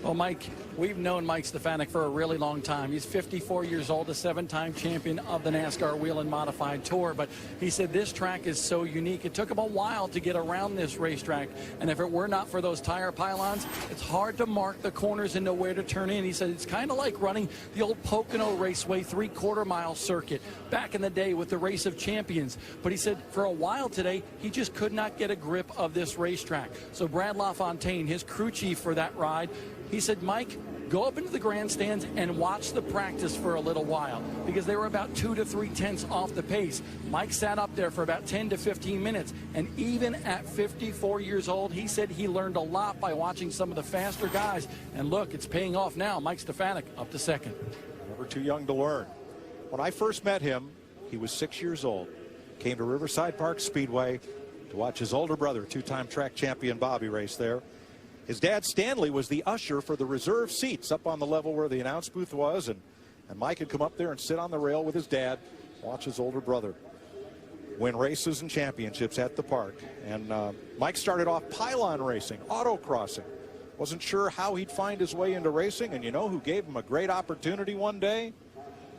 Well, Mike, we've known Mike Stefanik for a really long time. He's 54 years old, a 7-time champion of the NASCAR Whelen Modified Tour. But he said this track is so unique. It took him a while to get around this racetrack. And if it were not for those tire pylons, it's hard to mark the corners and know where to turn in. He said it's kind of like running the old Pocono Raceway 3/4-mile circuit back in the day with the Race of Champions. But he said for a while today, he just could not get a grip of this racetrack. So Brad LaFontaine, his crew chief for that ride, he said, Mike, go up into the grandstands and watch the practice for a little while, because they were about 2 to 3 tenths off the pace. Mike sat up there for about 10 to 15 minutes, and even at 54 years old, he said he learned a lot by watching some of the faster guys. And look, it's paying off now. Mike Stefanik up to second. Never too young to learn. When I first met him, he was 6 years old. Came to Riverside Park Speedway to watch his older brother, 2-time track champion Bobby, race there. His dad, Stanley, was the usher for the reserve seats up on the level where the announce booth was, and Mike had come up there and sit on the rail with his dad, watch his older brother win races and championships at the park. And Mike started off pylon racing, autocrossing. Wasn't sure how he'd find his way into racing, and you know who gave him a great opportunity one day?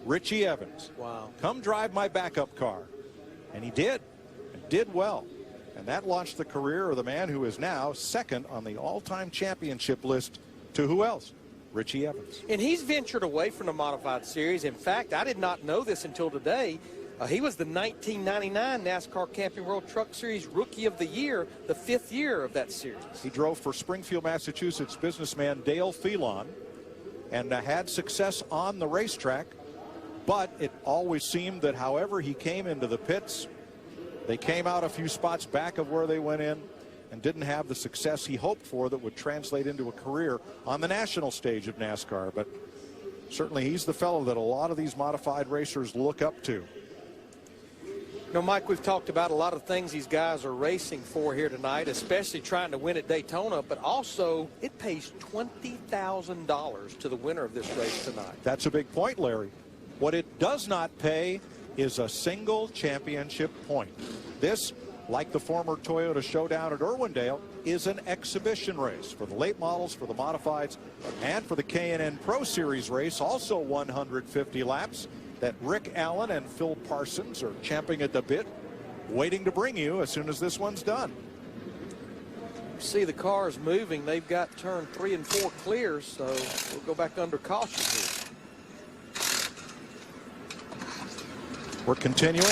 Richie Evans. Wow. Come drive my backup car. And he did, and did well. And that launched the career of the man who is now second on the all-time championship list to who else? Richie Evans. And he's ventured away from the modified series. In fact, I did not know this until today. He was the 1999 NASCAR Camping World Truck Series Rookie of the Year, the 5th year of that series. He drove for Springfield, Massachusetts businessman Dale Phelan and had success on the racetrack, but it always seemed that however he came into the pits, they came out a few spots back of where they went in and didn't have the success he hoped for that would translate into a career on the national stage of NASCAR. But certainly he's the fellow that a lot of these modified racers look up to. You know, Mike, we've talked about a lot of things these guys are racing for here tonight, especially trying to win at Daytona, but also it pays $20,000 to the winner of this race tonight. That's a big point, Larry. What it does not pay is a single championship point. This, like the former Toyota Showdown at Irwindale, is an exhibition race for the late models, for the modifieds, and for the K&N Pro Series race, also 150 laps that Rick Allen and Phil Parsons are champing at the bit, waiting to bring you as soon as this one's done. See the cars moving. They've got turn 3 and 4 clear, so we'll go back under caution here. We're continuing.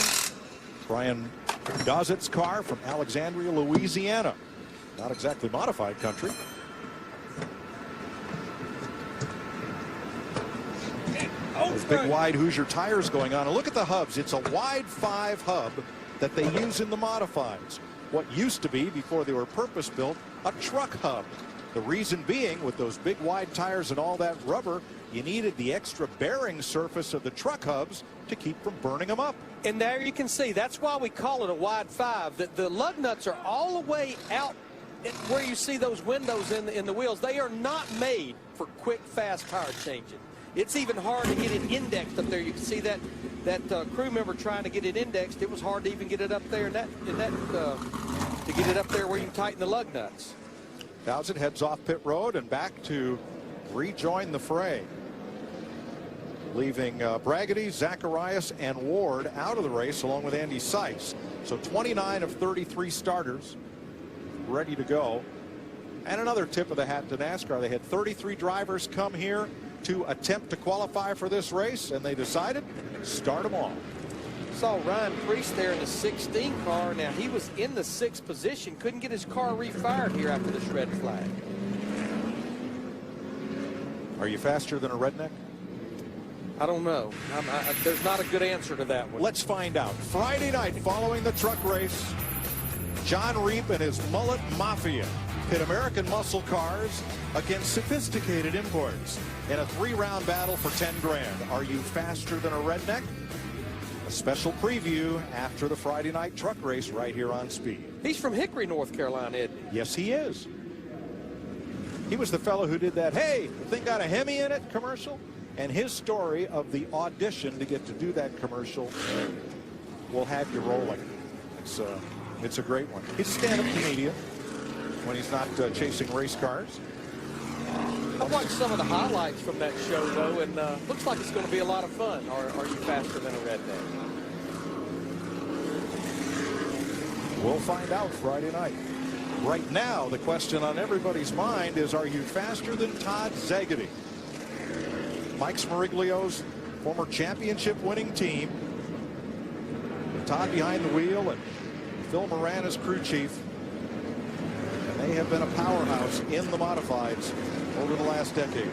Brian Dawsett's car from Alexandria, Louisiana. Not exactly modified country. Those big wide Hoosier tires going on. And look at the hubs. It's a wide 5 hub that they use in the modifieds. What used to be, before they were purpose-built, a truck hub. The reason being, with those big wide tires and all that rubber, you needed the extra bearing surface of the truck hubs to keep from burning them up. And there you can see, that's why we call it a wide 5. The lug nuts are all the way out where you see those windows in the wheels. They are not made for quick, fast tire changing. It's even hard to get it indexed up there. You can see that crew member trying to get it indexed. It was hard to even get it up there to get it up there where you can tighten the lug nuts. Dowsett heads off pit road and back to rejoin the fray, leaving Braggedy, Zacharias, and Ward out of the race along with Andy Seiss. So 29 of 33 starters ready to go. And another tip of the hat to NASCAR. They had 33 drivers come here to attempt to qualify for this race, and they decided start them all. Saw Ryan Priest there in the 16 car. Now he was in the 6th position, couldn't get his car refired here after this red flag. Are you faster than a redneck? I don't know. There's not a good answer to that one. Let's find out. Friday night following the truck race, John Reap and his mullet mafia pit American muscle cars against sophisticated imports in a 3-round battle for 10 grand. Are you faster than a redneck? A special preview after the Friday night truck race right here on Speed. He's from Hickory, North Carolina, isn't he? Yes, he is. He was the fellow who did that, hey, the thing got a Hemi in it commercial. And his story of the audition to get to do that commercial will have you rolling. It's a great one. He's a stand-up comedian when he's not chasing race cars. I watched some of the highlights from that show, though, and looks like it's going to be a lot of fun. Are you faster than a redneck? We'll find out Friday night. Right now, the question on everybody's mind is, are you faster than Todd Szegedy? Mike Smariglio's former championship-winning team. Todd behind the wheel and Phil Moran as crew chief. And they have been a powerhouse in the modifieds over the last decade.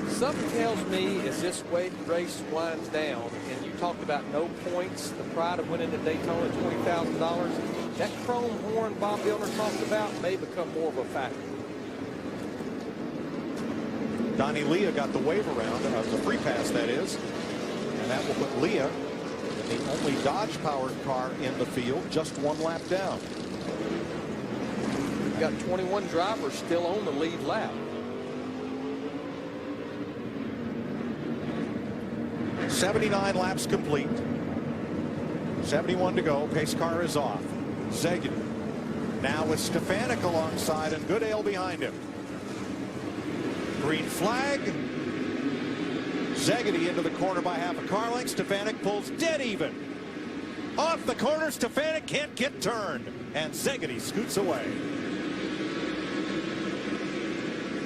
Something tells me as this race winds down, and you talked about no points, the pride of winning the Daytona $20,000, that chrome horn Bob Billner talked about may become more of a factor. Donnie Leah got the wave around, the free pass that is, and that will put Leah in the only Dodge-powered car in the field, just 1 lap down. You've got 21 drivers still on the lead lap. 79 laps complete. 71 to go. Pace car is off. Szegedy now with Stefanik alongside and Goodale behind him. Green flag. Szegedy into the corner by half a car length. Stefanik pulls dead even. Off the corner. Stefanik can't get turned. And Szegedy scoots away.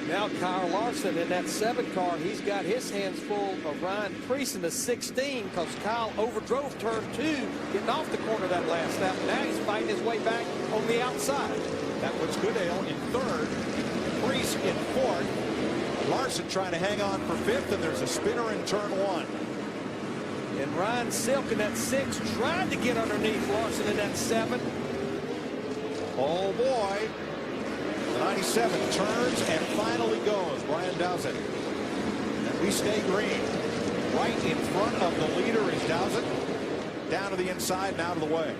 Now Kyle Larson in that 7 car, he's got his hands full of Ryan Priest in the 16 because Kyle overdrove turn 2, getting off the corner that last lap. Now he's fighting his way back on the outside. That puts Goodale in 3rd, Priest in 4th. Larson trying to hang on for 5th, and there's a spinner in turn 1. And Ryan Silk in that 6 tried to get underneath Larson in that 7. Oh boy. The 97 turns and finally goes. Brian Dowsett. And we stay green. Right in front of the leader is Dowsett. Down to the inside and out of the way.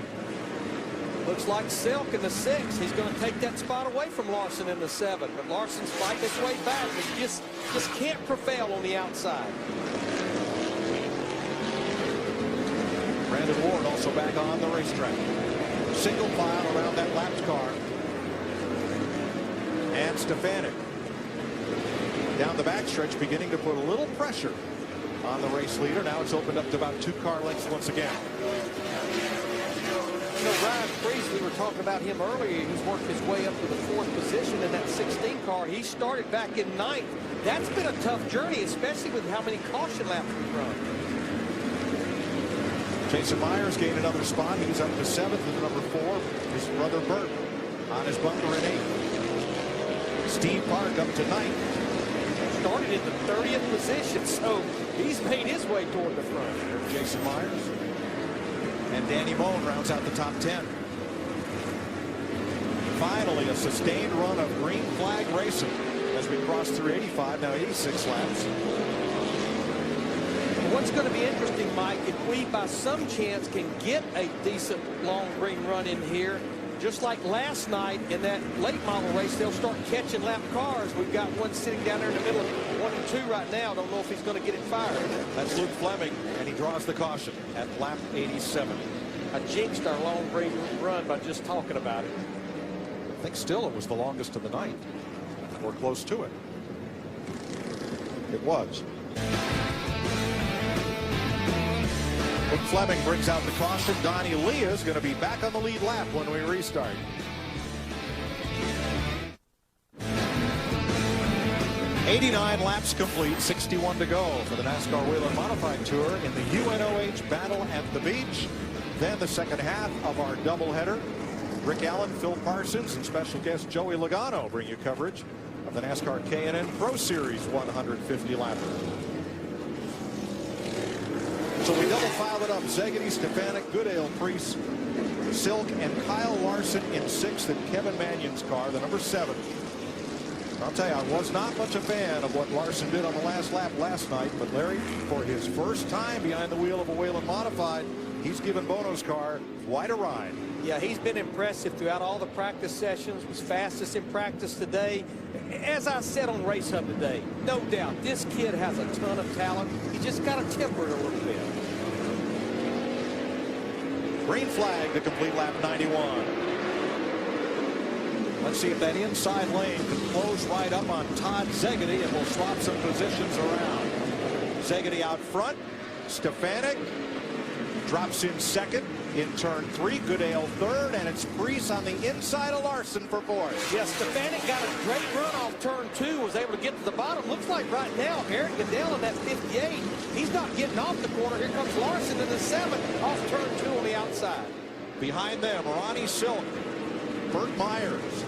Looks like Silk in the 6. He's going to take that spot away from Larson in the 7. But Larson's fighting his way back. He just can't prevail on the outside. Brandon Ward also back on the racetrack. Single file around that lapped car. And Stefanik down the backstretch beginning to put a little pressure on the race leader. Now it's opened up to about 2 car lengths once again. You know, Ryan Priest, we were talking about him earlier. He's worked his way up to the 4th position in that 16 car. He started back in 9th. That's been a tough journey, especially with how many caution laps we've run. Jason Myers gained another spot. He's up to 7th with number 4. His brother Burt on his bunker in 8th. Steve Park up to 9th. Started in the 30th position, so he's made his way toward the front. There's Jason Myers. And Danny Moen rounds out the top 10. Finally, a sustained run of green flag racing as we cross through 85, now 86 laps. What's going to be interesting, Mike, if we by some chance can get a decent long green run in here, just like last night in that late model race, they'll start catching lap cars. We've got one sitting down there in the middle of 1 and 2 right now. Don't know if he's going to get it fired. That's Luke Fleming, and he draws the caution at lap 87. I jinxed our long green run by just talking about it. I think still it was the longest of the night, or close to it. It was. Luke Fleming brings out the caution. Donnie Lee is going to be back on the lead lap when we restart. '89 laps complete, 61 to go for the NASCAR Whelen Modified Tour in the UNOH Battle at the Beach. Then the second half of our doubleheader. Rick Allen, Phil Parsons, and special guest Joey Logano bring you coverage of the NASCAR K&N Pro Series 150 lapper. So we double filed it up. Zegedy, Stefanik, Goodale, Priest, Silk, and Kyle Larson in 6th in Kevin Mannion's car, the number 7. I'll tell you, I was not much a fan of what Larson did on the last lap last night, but Larry, for his first time behind the wheel of a Whelen Modified, he's given Bono's car quite a ride. Yeah, he's been impressive throughout all the practice sessions, was fastest in practice today. As I said on Race Hub today, no doubt, this kid has a ton of talent. He just got to temper it a little bit. Green flag to complete lap 91. Let's see if that inside lane can close right up on Todd Zegedy, and we'll swap some positions around. Zegedy out front. Stefanik drops in 2nd. In turn 3, Goodale 3rd, and it's Priest on the inside of Larson for 4th. Yes, Stefanik got a great run off turn 2, was able to get to the bottom. Looks like right now, Eric Goodale in that 58, he's not getting off the corner. Here comes Larson in the 7th, off turn 2 on the outside. Behind them, Ronnie Silk, Burt Myers.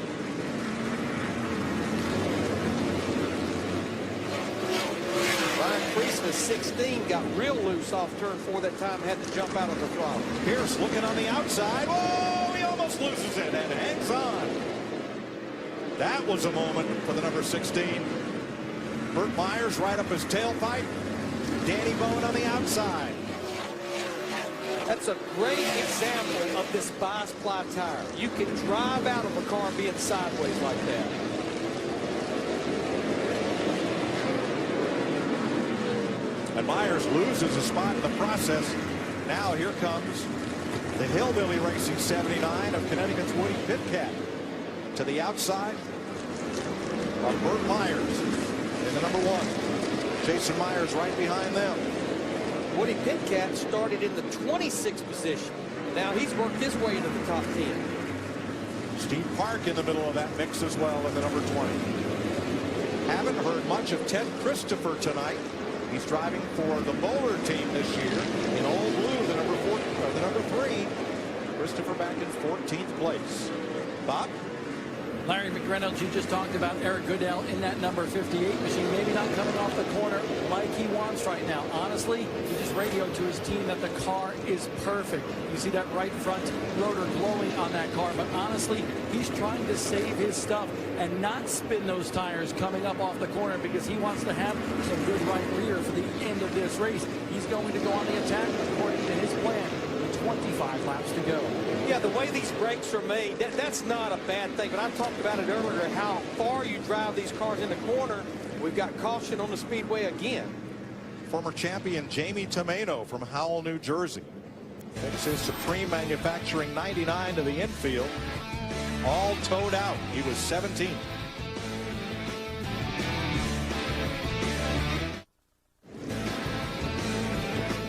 Priest in the 16 got real loose off turn 4 that time, had to jump out of the throttle. Pierce looking on the outside. Oh, he almost loses it and hangs on. That was a moment for the number 16. Burt Myers right up his tailpipe. Danny Moen on the outside. That's a great example of this bi-ply tire. You can drive out of a car being sideways like that. And Myers loses a spot in the process. Now here comes the Hillbilly Racing 79 of Connecticut's Woody Pitcat. To the outside of Burt Myers in the number 1. Jason Myers right behind them. Woody Pitcat started in the 26th position. Now he's worked his way into the top 10. Steve Park in the middle of that mix as well in the number 20. Haven't heard much of Ted Christopher tonight. He's driving for the Bowler team this year in all blue, the number 3. Christopher back in 14th place. Bob? Larry McReynolds, you just talked about Eric Goodale in that number 58 machine, maybe not coming off the corner like he wants right now. Honestly, he just radioed to his team that the car is perfect. You see that right front rotor glowing on that car, but honestly, he's trying to save his stuff and not spin those tires coming up off the corner because he wants to have some good right rear for the end of this race. He's going to go on the attack according to his plan. 25 laps to go. Yeah, the way these brakes are made, that's not a bad thing. But I talked about it earlier, how far you drive these cars in the corner. We've got caution on the speedway again. Former champion Jamie Tomeno from Howell, New Jersey. Takes his Supreme Manufacturing 99 to the infield. All towed out. He was 17th.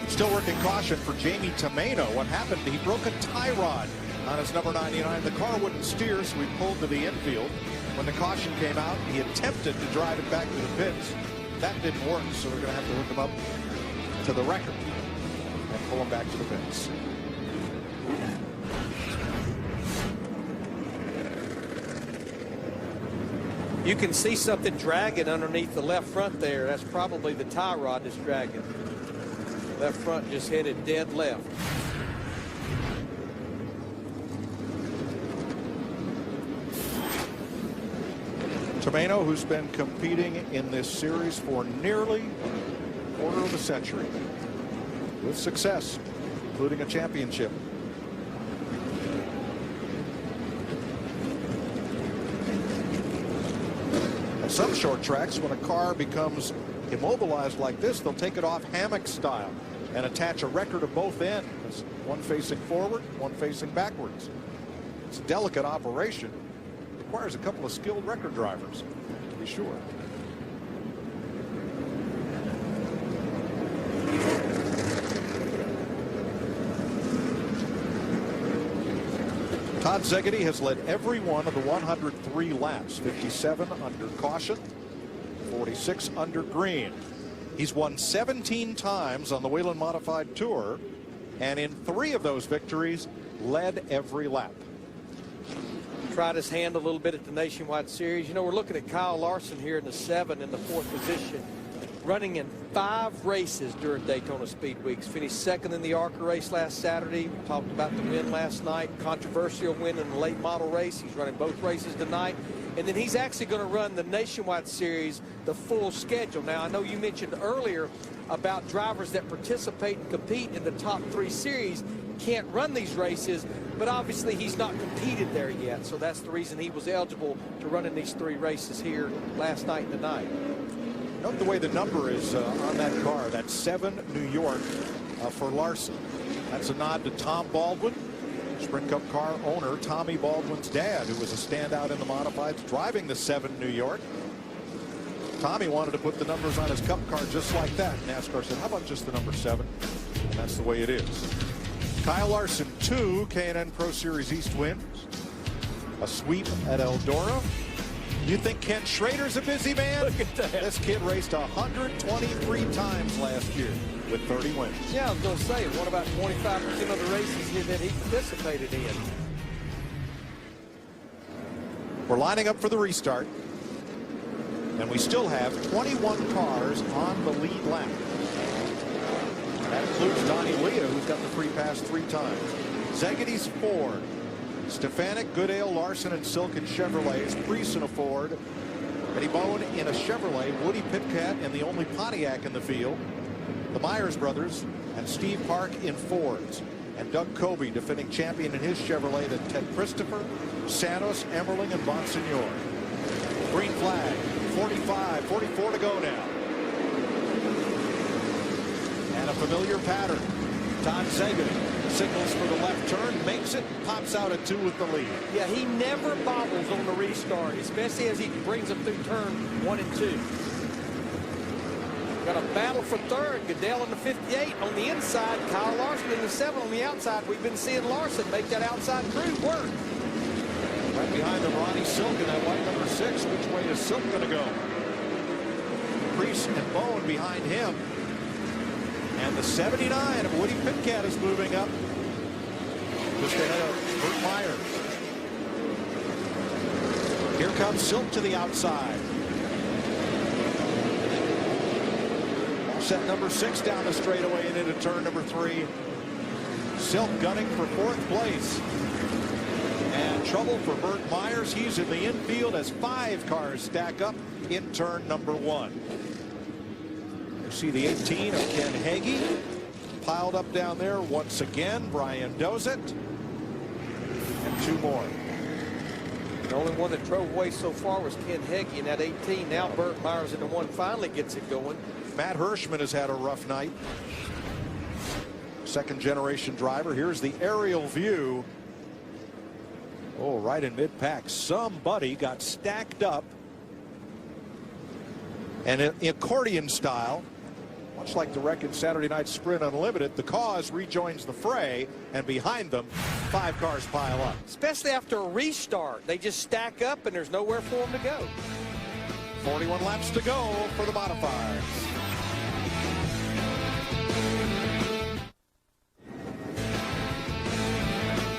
Still working caution for Jamie Tomeno. What happened? He broke a tie rod on his number 99. The car wouldn't steer, so he pulled to the infield. When the caution came out, he attempted to drive it back to the pits. That didn't work, so they're going to have to hook him up to the record and pull him back to the pits. You can see something dragging underneath the left front there. That's probably the tie rod that's dragging. Left front just headed dead left. Unoh, who's been competing in this series for nearly a quarter of a century with success, including a championship. At some short tracks, when a car becomes immobilized like this, they'll take it off hammock style and attach a record of both ends, one facing forward, one facing backwards. It's a delicate operation. Requires a couple of skilled record drivers, to be sure. Todd Szegedy has led every one of the 103 laps, 57 under caution, 46 under green. He's won 17 times on the Whelen Modified Tour, and in 3 of those victories, led every lap. Tried his hand a little bit at the Nationwide Series. You know, we're looking at Kyle Larson here in the 7 in the 4th position, running in 5 races during Daytona Speed Weeks. Finished 2nd in the ARCA race last Saturday. We talked about the win last night, controversial win in the late model race. He's running both races tonight. And then he's actually going to run the Nationwide Series, the full schedule. Now, I know you mentioned earlier about drivers that participate and compete in the top 3 series can't run these races, but obviously he's not competed there yet. So that's the reason he was eligible to run in these 3 races here last night and tonight. Note the way the number is on that car. That's 7 New York for Larson. That's a nod to Tom Baldwin, Sprint Cup car owner Tommy Baldwin's dad, who was a standout in the modifieds driving the 7 New York. Tommy wanted to put the numbers on his Cup car just like that. NASCAR said, how about just the number 7? And that's the way it is. Kyle Larson, 2 K&N Pro Series East wins. A sweep at Eldora. You think Ken Schrader's a busy man? Look at that. This kid raced 123 times last year with 30 wins. Yeah, I was going to say, won about 25% of the races here that he participated in. We're lining up for the restart. And we still have 21 cars on the lead lap. That includes Donnie Leah, who's got the free pass 3 times. Zegedy's Ford. Stefanik, Goodale, Larson, and Silk in Chevrolets. Priest in a Ford. Eddie Bone in a Chevrolet. Woody Pitcat in the only Pontiac in the field. The Myers brothers and Steve Park in Fords. And Doug Coby, defending champion in his Chevrolet, then Ted Christopher, Santos, Emmerling, and Bonsignor. Green flag. 45, 44 to go now. And a familiar pattern. Todd Szegedy signals for the left turn, makes it, pops out at 2 with the lead. Yeah, he never bobbles on the restart, especially as he brings them through turn 1 and 2. Got a battle for 3rd. Goodell in the 58 on the inside. Kyle Larson in the 7 on the outside. We've been seeing Larson make that outside crew work. Right behind him, Ronnie Silk in that white number 6. Which way is Silk going to go? Priest and Bone behind him. And the 79 of Woody Pitcat is moving up just ahead of Burt Myers. Here comes Silk to the outside. Set number 6 down the straightaway and into turn number 3. Silk gunning for 4th place. And trouble for Burt Myers. He's in the infield as 5 cars stack up in turn number 1. You see the 18 of Ken Hagee piled up down there once again. Brian Dozet and 2 more. The only one that drove away so far was Ken Hagee in that 18. Now Burt Myers in the 1 finally gets it going. Matt Hirschman has had a rough night. 2nd generation driver. Here's the aerial view. Oh, right in mid-pack. Somebody got stacked up. And in accordion style, much like the wreck in Saturday Night Sprint Unlimited, the cause rejoins the fray, and behind them, 5 cars pile up. Especially after a restart. They just stack up, and there's nowhere for them to go. 41 laps to go for the modifiers.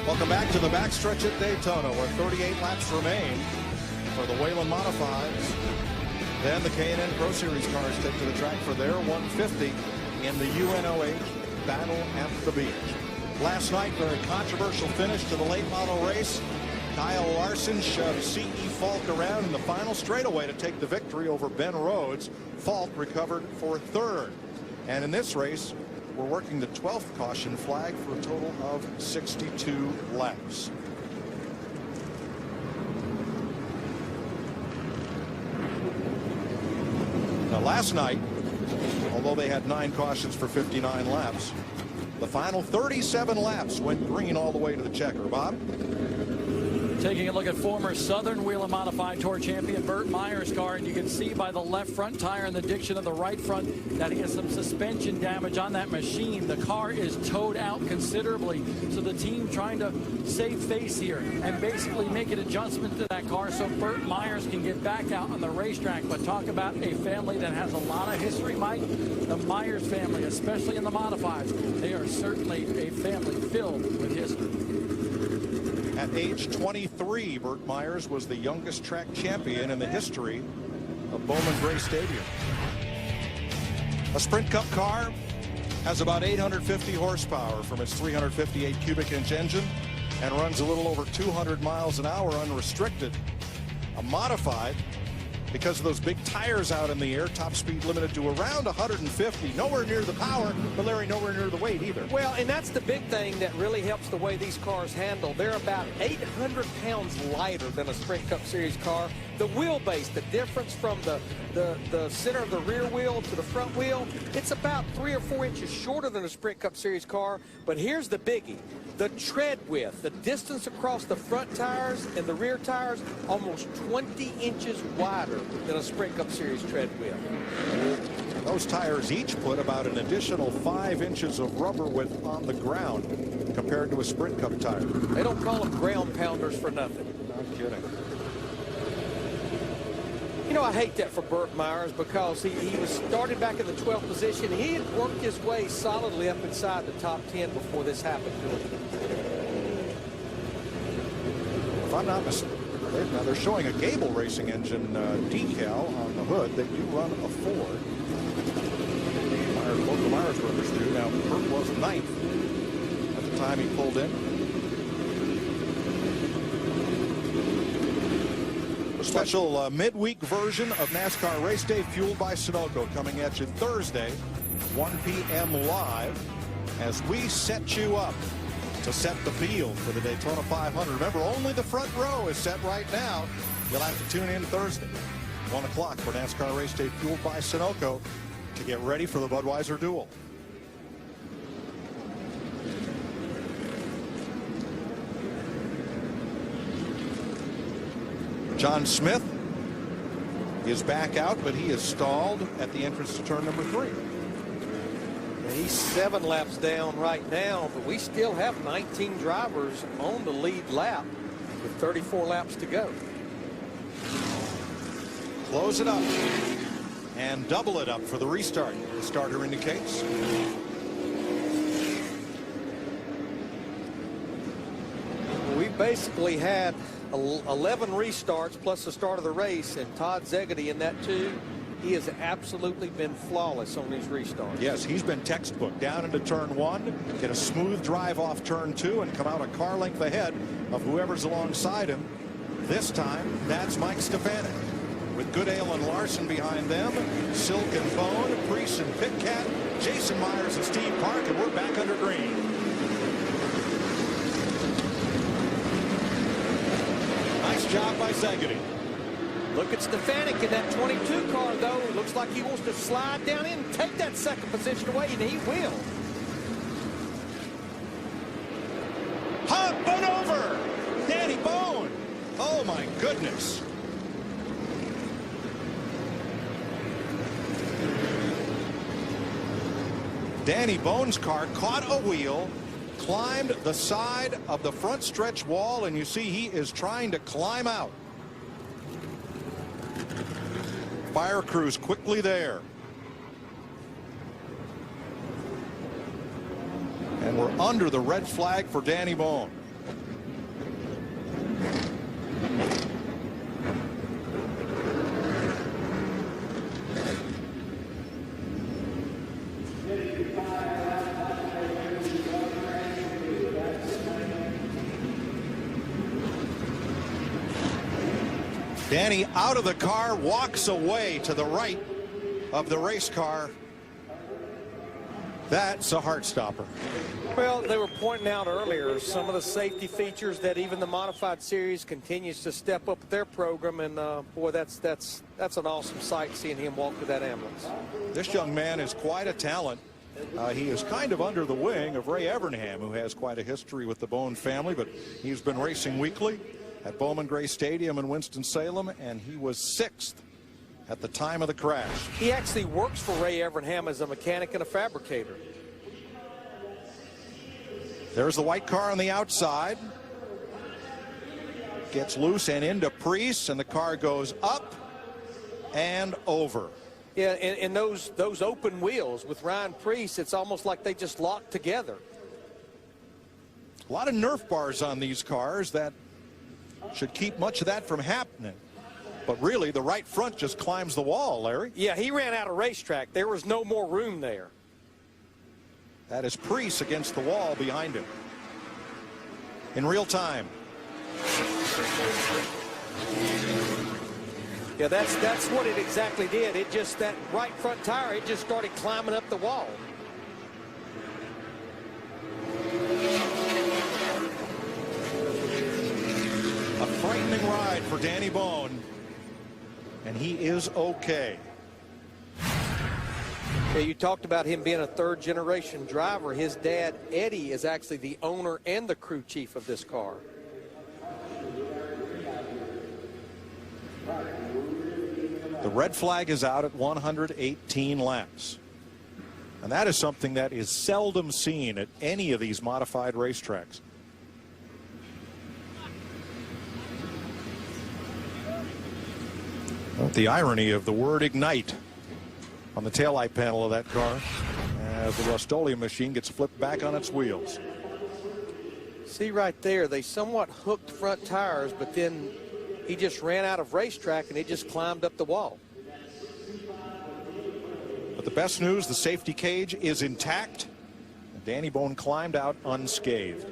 Welcome back to the backstretch at Daytona, where 38 laps remain. for the Whelen Modifieds. Then the K&N Pro Series cars take to the track for their 150 in the Unoh Battle at the Beach. Last night, very controversial finish to the late model race. Kyle Larson shoved C.E. Falk around in the final straightaway to take the victory over Ben Rhodes. Falk recovered for third. And in this race, we're working the 12th caution flag for a total of 62 laps. Now, last night, although they had 9 cautions for 59 laps, the final 37 laps went green all the way to the checker. Bob? Taking a look at former Southern Whelen Modified Tour champion Burt Myers' car, and you can see by the left front tire and the diction of the right front that he has some suspension damage on that machine. The car is towed out considerably, so the team trying to save face here and basically make an adjustment to that car so Burt Myers can get back out on the racetrack. But talk about a family that has a lot of history, Mike. The Myers family, especially in the Modifieds, they are certainly a family filled with history. At age 23, Burt Myers was the youngest track champion in the history of Bowman Gray Stadium. A Sprint Cup car has about 850 horsepower from its 358 cubic inch engine and runs a little over 200 miles an hour unrestricted. A modified, because of those big tires out in the air, top speed limited to around 150. Nowhere near the power, but Larry, nowhere near the weight either. Well, and that's the big thing that really helps the way these cars handle. They're about 800 pounds lighter than a Sprint Cup Series car. The wheelbase, the difference from the center of the rear wheel to the front wheel, it's about 3 or 4 inches shorter than a Sprint Cup Series car. But here's the biggie. The tread width, the distance across the front tires and the rear tires, almost 20 inches wider than a Sprint Cup Series tread width. Those tires each put about an additional 5 inches of rubber width on the ground compared to a Sprint Cup tire. They don't call them ground pounders for nothing. Not kidding. You know, I hate that for Burt Myers because he was started back in the 12th position. He had worked his way solidly up inside the top 10 before this happened to him. If I'm not mistaken, now they're showing a Gable Racing engine decal on the hood. They do run a Ford. Both the Myers brothers do. Now, Burt was 9th at the time he pulled in. A special midweek version of NASCAR Race Day fueled by Sunoco coming at you Thursday, 1 p.m. live as we set you up to set the field for the Daytona 500. Remember, only the front row is set right now. You'll have to tune in Thursday, 1 o'clock for NASCAR Race Day fueled by Sunoco to get ready for the Budweiser Duel. John Smith is back out, but he is stalled at the entrance to turn number 3. And he's 7 laps down right now, but we still have 19 drivers on the lead lap with 34 laps to go. Close it up and double it up for the restart. The starter indicates. We basically had 11 restarts plus the start of the race, and Todd Zegedy in that too. He has absolutely been flawless on these restarts. Yes, he's been textbook. Down into turn 1, get a smooth drive off turn 2, and come out a car length ahead of whoever's alongside him. This time, that's Mike Stefanik. With Goodale and Larson behind them, Silk and Bone, Priest and Pitcat, Jason Myers and Steve Park, and we're back under green. Nice job by Zegedy. Look at Stefanik in that 22 car, though. It looks like he wants to slide down in and take that second position away, and he will. Hop and over! Danny Bone! Oh, my goodness. Danny Bone's car caught a wheel, climbed the side of the front stretch wall, and you see he is trying to climb out. Fire crews quickly there. And we're under the red flag for Danny Bone. Danny out of the car, walks away to the right of the race car. That's a heart stopper. Well, they were pointing out earlier some of the safety features that even the modified series continues to step up their program, and boy, that's an awesome sight seeing him walk to that ambulance. This young man is quite a talent. He is kind of under the wing of Ray Evernham, who has quite a history with the Bone family, but he's been racing weekly at Bowman Gray Stadium in Winston-Salem, and he was 6th at the time of the crash. He actually works for Ray Evernham as a mechanic and a fabricator. There's the white car on the outside. Gets loose and into Priest, and the car goes up and over. Yeah, and those open wheels with Ryan Priest, it's almost like they just locked together. A lot of Nerf bars on these cars that should keep much of that from happening. But really, the right front just climbs the wall, Larry. Yeah, he ran out of racetrack. There was no more room there. That is Priest against the wall behind him. In real time. Yeah, that's what it exactly did. It just, that right front tire, it just started climbing up the wall. A frightening ride for Danny Bone, and he is okay. Yeah, you talked about him being a third-generation driver. His dad, Eddie, is actually the owner and the crew chief of this car. The red flag is out at 118 laps. And that is something that is seldom seen at any of these modified racetracks. Well, the irony of the word ignite on the taillight panel of that car as the Rust-Oleum machine gets flipped back on its wheels. See right there, they somewhat hooked front tires, but then he just ran out of racetrack and it just climbed up the wall. But the best news, the safety cage is intact. And Danny Bone climbed out unscathed.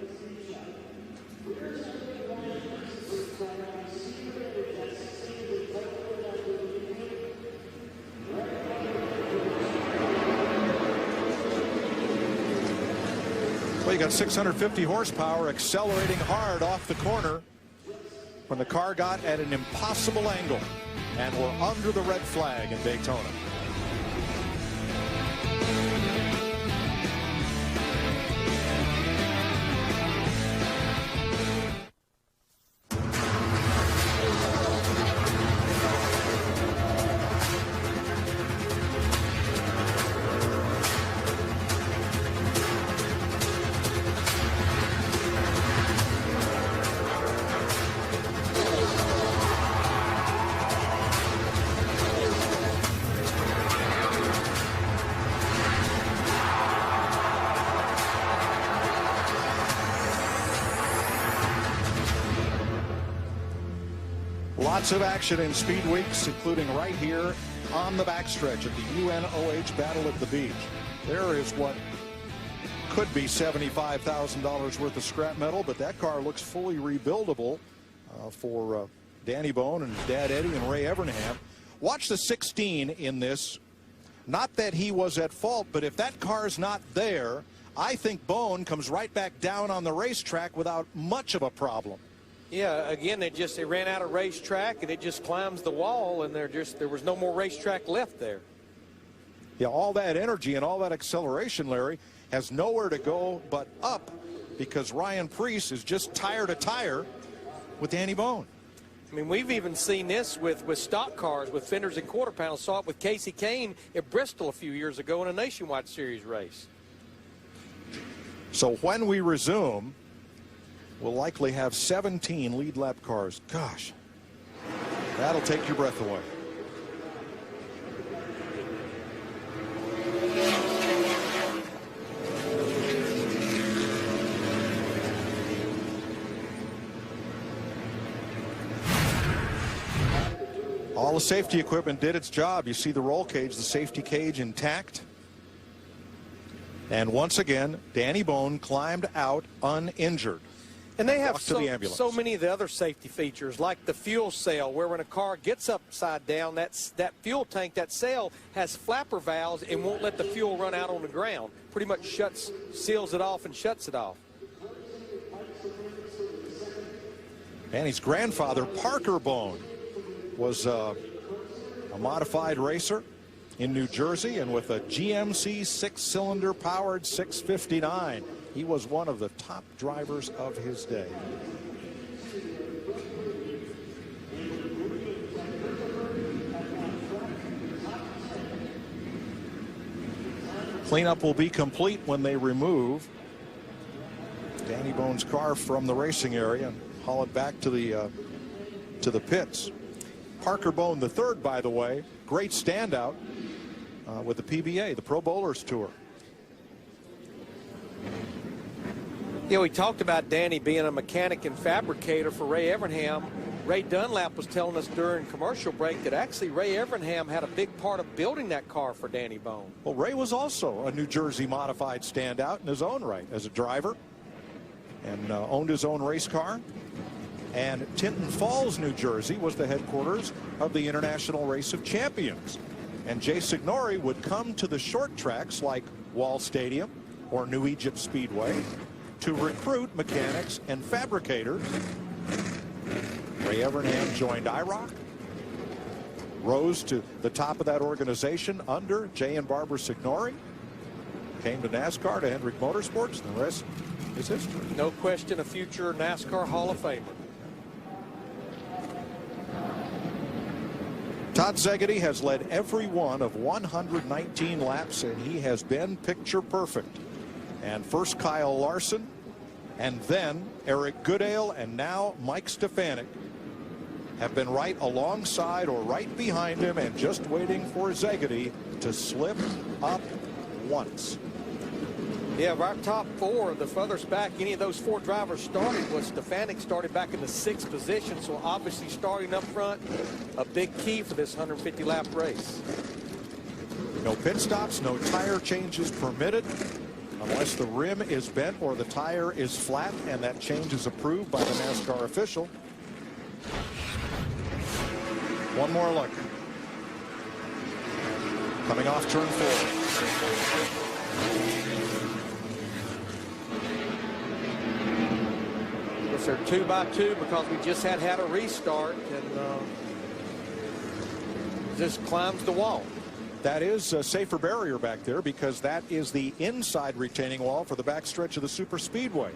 Well, you got 650 horsepower accelerating hard off the corner when the car got at an impossible angle, and we're under the red flag in Daytona. Lots of action in Speed Weeks, including right here on the backstretch at the UNOH Battle at the Beach. There is what could be $75,000 worth of scrap metal, but that car looks fully rebuildable for Danny Bone and his dad Eddie and Ray Evernham. Watch the 16 in this. Not that he was at fault, but if that car's not there, I think Bone comes right back down on the racetrack without much of a problem. Yeah, again, they ran out of racetrack and it just climbs the wall, and there was no more racetrack left there. Yeah, all that energy and all that acceleration, Larry, has nowhere to go but up, because Ryan Priest is just tire to tire with Danny Bone. I mean, we've even seen this with stock cars with fenders and quarter panels. Saw it with Casey Kane at Bristol a few years ago in a Nationwide Series race. So when we resume, we'll likely have 17 lead lap cars. Gosh, that'll take your breath away. All the safety equipment did its job. You see the roll cage, the safety cage intact. And once again, Danny Bone climbed out uninjured. And they have walk to the ambulance. so many of the other safety features, like the fuel cell, where when a car gets upside down, that fuel tank, that cell has flapper valves and won't let the fuel run out on the ground. Pretty much seals it off and shuts it off. Danny's grandfather, Parker Bone, was a modified racer in New Jersey, and with a GMC 6-cylinder powered 659. He was one of the top drivers of his day. Cleanup will be complete when they remove Danny Bone's car from the racing area and haul it back to the pits. Parker Bone III, by the way, great standout with the PBA, the Pro Bowlers Tour. Yeah, we talked about Danny being a mechanic and fabricator for Ray Evernham. Ray Dunlap was telling us during commercial break that actually Ray Evernham had a big part of building that car for Danny Bone. Well, Ray was also a New Jersey modified standout in his own right as a driver, and owned his own race car. And Tinton Falls, New Jersey was the headquarters of the International Race of Champions. And Jay Signori would come to the short tracks like Wall Stadium or New Egypt Speedway to recruit mechanics and fabricators. Ray Evernham joined IROC, rose to the top of that organization under Jay and Barbara Signori, came to NASCAR, to Hendrick Motorsports, and the rest is history. No question, a future NASCAR Hall of Famer. Todd Szegedy has led every one of 119 laps, and he has been picture perfect. And first Kyle Larson, and then Eric Goodale, and now Mike Stefanik have been right alongside or right behind him and just waiting for Szegedy to slip up once. Yeah, of our top four, the furthest back any of those four drivers started was Stefanik, started back in the 6th position. So obviously starting up front, a big key for this 150-lap race. No pit stops, no tire changes permitted unless the rim is bent or the tire is flat, and that change is approved by the NASCAR official. One more look. Coming off turn 4. They're 2x2 because we just had a restart, and just climbs the wall. That is a safer barrier back there because that is the inside retaining wall for the backstretch of the super speedway.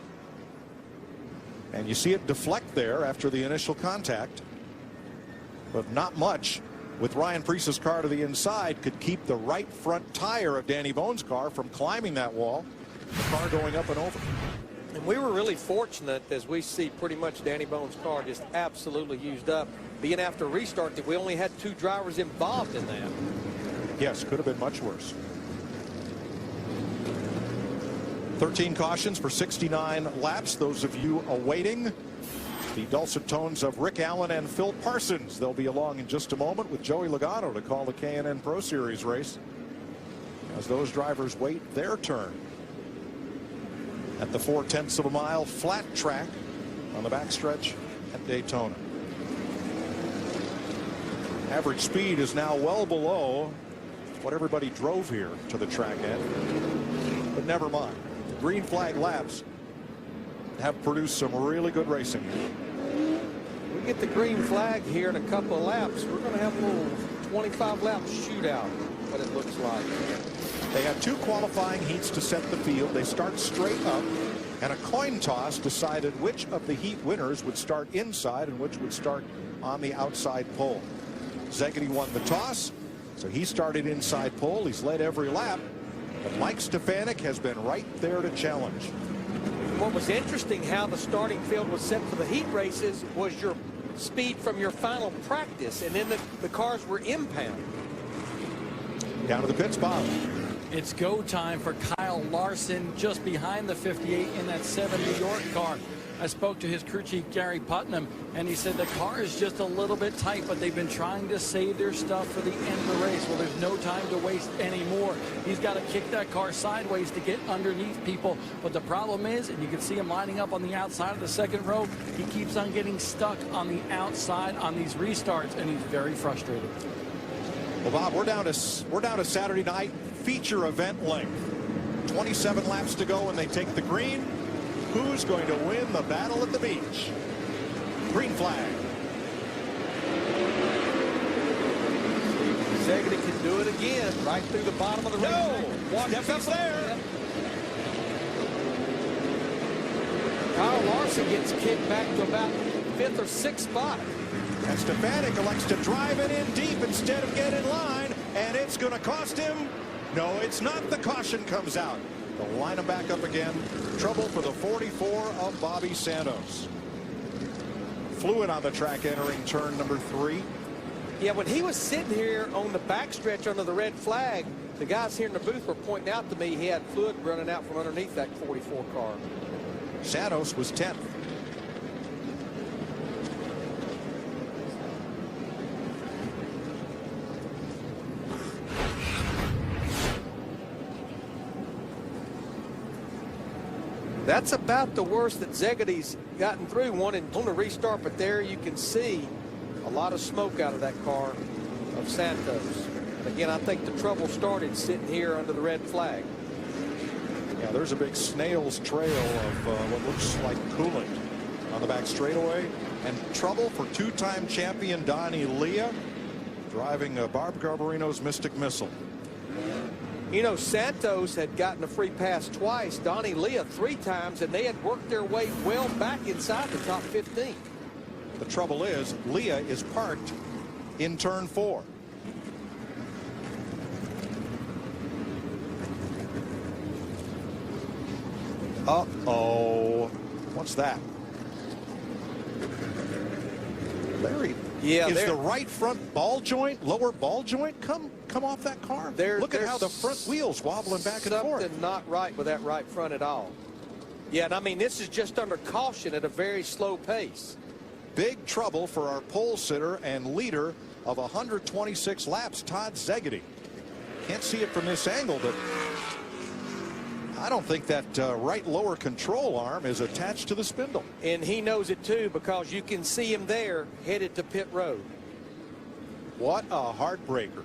And you see it deflect there after the initial contact, but not much. With Ryan Preece's car to the inside could keep the right front tire of Danny Bone's car from climbing that wall, the car going up and over. And we were really fortunate, as we see pretty much Danny Bone's car just absolutely used up, being after a restart, that we only had 2 drivers involved in that. Yes, could have been much worse. 13 cautions for 69 laps. Those of you awaiting the dulcet tones of Rick Allen and Phil Parsons. They'll be along in just a moment with Joey Logano to call the K&N Pro Series race as those drivers wait their turn at the 4/10 of a mile flat track on the backstretch at Daytona. Average speed is now well below what everybody drove here to the track at. But never mind. The green flag laps have produced some really good racing. We get the green flag here in a couple of laps. We're going to have a little 25-lap shootout, what it looks like. They had 2 qualifying heats to set the field. They start straight up, and a coin toss decided which of the heat winners would start inside and which would start on the outside pole. Szegedy won the toss, so he started inside pole. He's led every lap, but Mike Stefanik has been right there to challenge. What was interesting, how the starting field was set for the heat races, was your speed from your final practice, and then the cars were impound. Down to the pits, Bob. It's go time for Kyle Larson just behind the 58 in that 7 New York car. I spoke to his crew chief, Gary Putnam, and he said the car is just a little bit tight, but they've been trying to save their stuff for the end of the race. Well, there's no time to waste anymore. He's got to kick that car sideways to get underneath people. But the problem is, and you can see him lining up on the outside of the second row, he keeps on getting stuck on the outside on these restarts, and he's very frustrated. Well, Bob, we're down to Saturday night feature event length. 27 laps to go, and they take the green. Who's going to win the battle at the beach? Green flag. Zagady can do it again, right through the bottom of the race. Step up there. Kyle Larson gets kicked back to about 5th or 6th spot. And Stefanik elects to drive it in deep instead of get in line, and it's going to cost him. No, it's not. The caution comes out. They'll line him back up again. Trouble for the 44 of Bobby Santos. Fluid on the track entering turn number 3. Yeah, when he was sitting here on the backstretch under the red flag, the guys here in the booth were pointing out to me he had fluid running out from underneath that 44 car. Santos was 10th. That's about the worst that Zagady's gotten through. One on the restart, but there you can see a lot of smoke out of that car of Santos. Again, I think the trouble started sitting here under the red flag. Yeah, there's a big snail's trail of what looks like coolant on the back straightaway. And trouble for two-time champion Donnie Leah driving Barb Garbarino's Mystic Missile. You know, Santos had gotten a free pass twice, Donnie Leah 3 times, and they had worked their way well back inside the top 15. The trouble is, Leah is parked in turn 4. Uh-oh. What's that? Larry, is the right front ball joint, lower ball joint, come off that car? Look at how the front wheel's wobbling back and forth. Something not right with that right front at all. Yeah, and I mean, this is just under caution at a very slow pace. Big trouble for our pole sitter and leader of 126 laps, Todd Zagady. Can't see it from this angle, but I don't think that right lower control arm is attached to the spindle. And he knows it too, because you can see him there headed to pit road. What a heartbreaker.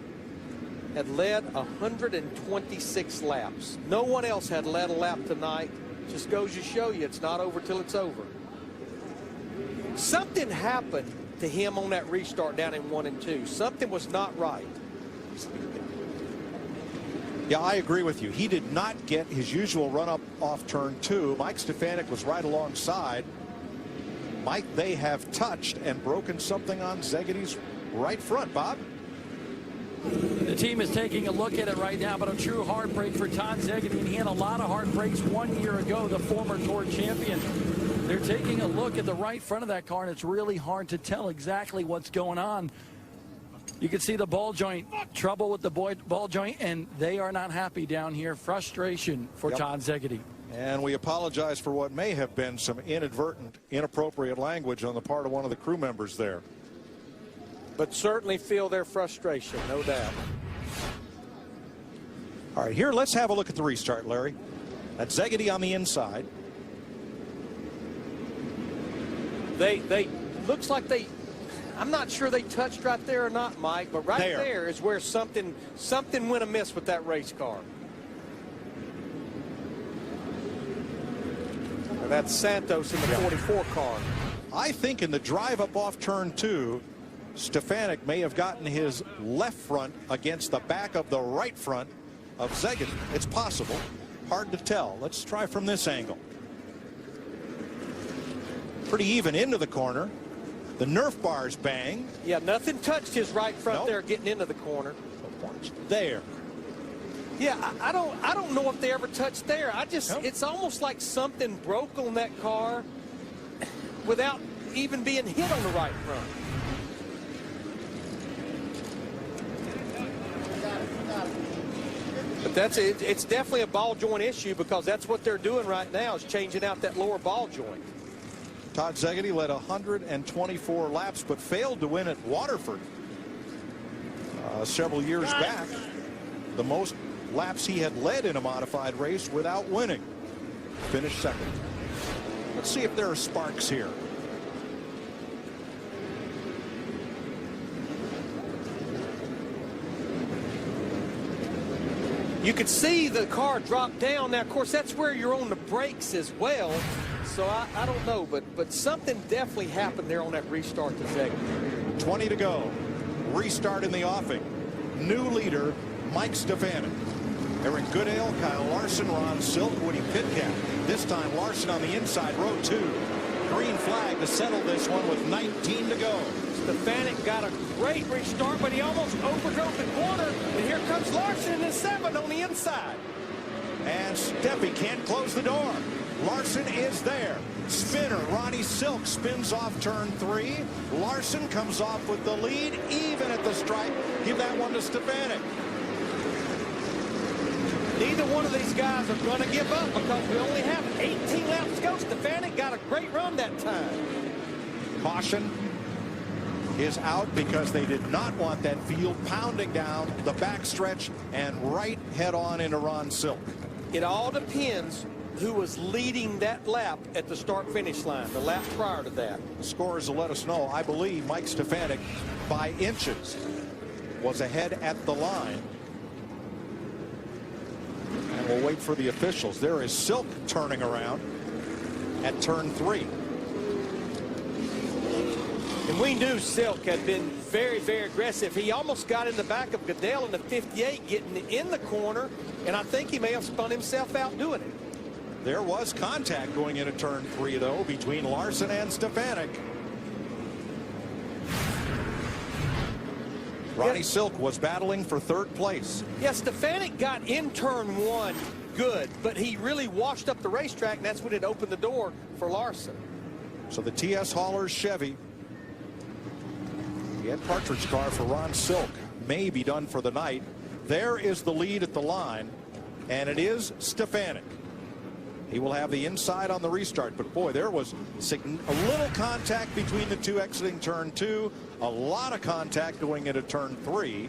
Had led 126 laps. No one else had led a lap tonight. Just goes to show you it's not over till it's over. Something happened to him on that restart down in 1 and 2. Something was not right. Yeah, I agree with you. He did not get his usual run up off turn 2. Mike Stefanik was right alongside. Mike, they have touched and broken something on Zagady's right front, Bob. The team is taking a look at it right now, but a true heartbreak for Todd Zagady, and he had a lot of heartbreaks 1 year ago, the former Tour champion. They're taking a look at the right front of that car, and it's really hard to tell exactly what's going on. You can see the ball joint, trouble with the ball joint, and they are not happy down here. Frustration for Todd Zagady. And we apologize for what may have been some inadvertent, inappropriate language on the part of one of the crew members there. But certainly feel their frustration, no doubt. All right, here, let's have a look at the restart, Larry. That's Zagady on the inside. They looks like they, I'm not sure they touched right there or not, Mike, but right there is where something went amiss with that race car. And that's Santos in the 44 car. I think in the drive up off turn 2, Stefanik may have gotten his left front against the back of the right front of Zagady. It's possible. Hard to tell. Let's try from this angle. Pretty even into the corner. The Nerf bars bang. Yeah, nothing touched his right front there getting into the corner. There. Yeah, I don't know if they ever touched there. It's almost like something broke on that car without even being hit on the right front. But it's definitely a ball joint issue, because that's what they're doing right now, is changing out that lower ball joint. Todd Szegedy led 124 laps, but failed to win at Waterford several years back. The most laps he had led in a modified race without winning. Finished second. Let's see if there are sparks here. You could see the car drop down. Now, of course, that's where you're on the brakes as well. So I don't know, but something definitely happened there on that restart to Szegedy. 20 to go. Restart in the offing. New leader, Mike Stefanik. Eric Goodale, Kyle Larson, Ron Silk, Woody Pitcat. This time Larson on the inside, row 2. Green flag to settle this one with 19 to go. Stefanik got a great restart, but he almost overdrove the corner. And here comes Larson in the 7 on the inside. And Steffi can't close the door. Larson is there. Spinner, Ronnie Silk spins off turn 3. Larson comes off with the lead, even at the stripe. Give that one to Stefanik. Neither one of these guys are going to give up because we only have 18 laps to go. Stefanik got a great run that time. Caution is out because they did not want that field pounding down the backstretch and right head on into Ron Silk. It all depends who was leading that lap at the start-finish line, the lap prior to that. The scores will let us know. I believe Mike Stefanik, by inches, was ahead at the line. And we'll wait for the officials. There is Silk turning around at turn 3. And we knew Silk had been very, very aggressive. He almost got in the back of Goodale in the 58, getting in the corner, and I think he may have spun himself out doing it. There was contact going into turn 3, though, between Larson and Stefanik. Ronnie Silk was battling for 3rd place. Yeah, Stefanik got in turn 1 good, but he really washed up the racetrack, and that's when it opened the door for Larson. So the TS Haulers Chevy, the Ed Partridge car for Ron Silk, may be done for the night. There is the lead at the line, and it is Stefanik. He will have the inside on the restart, but boy, there was a little contact between the two exiting turn 2, a lot of contact going into turn 3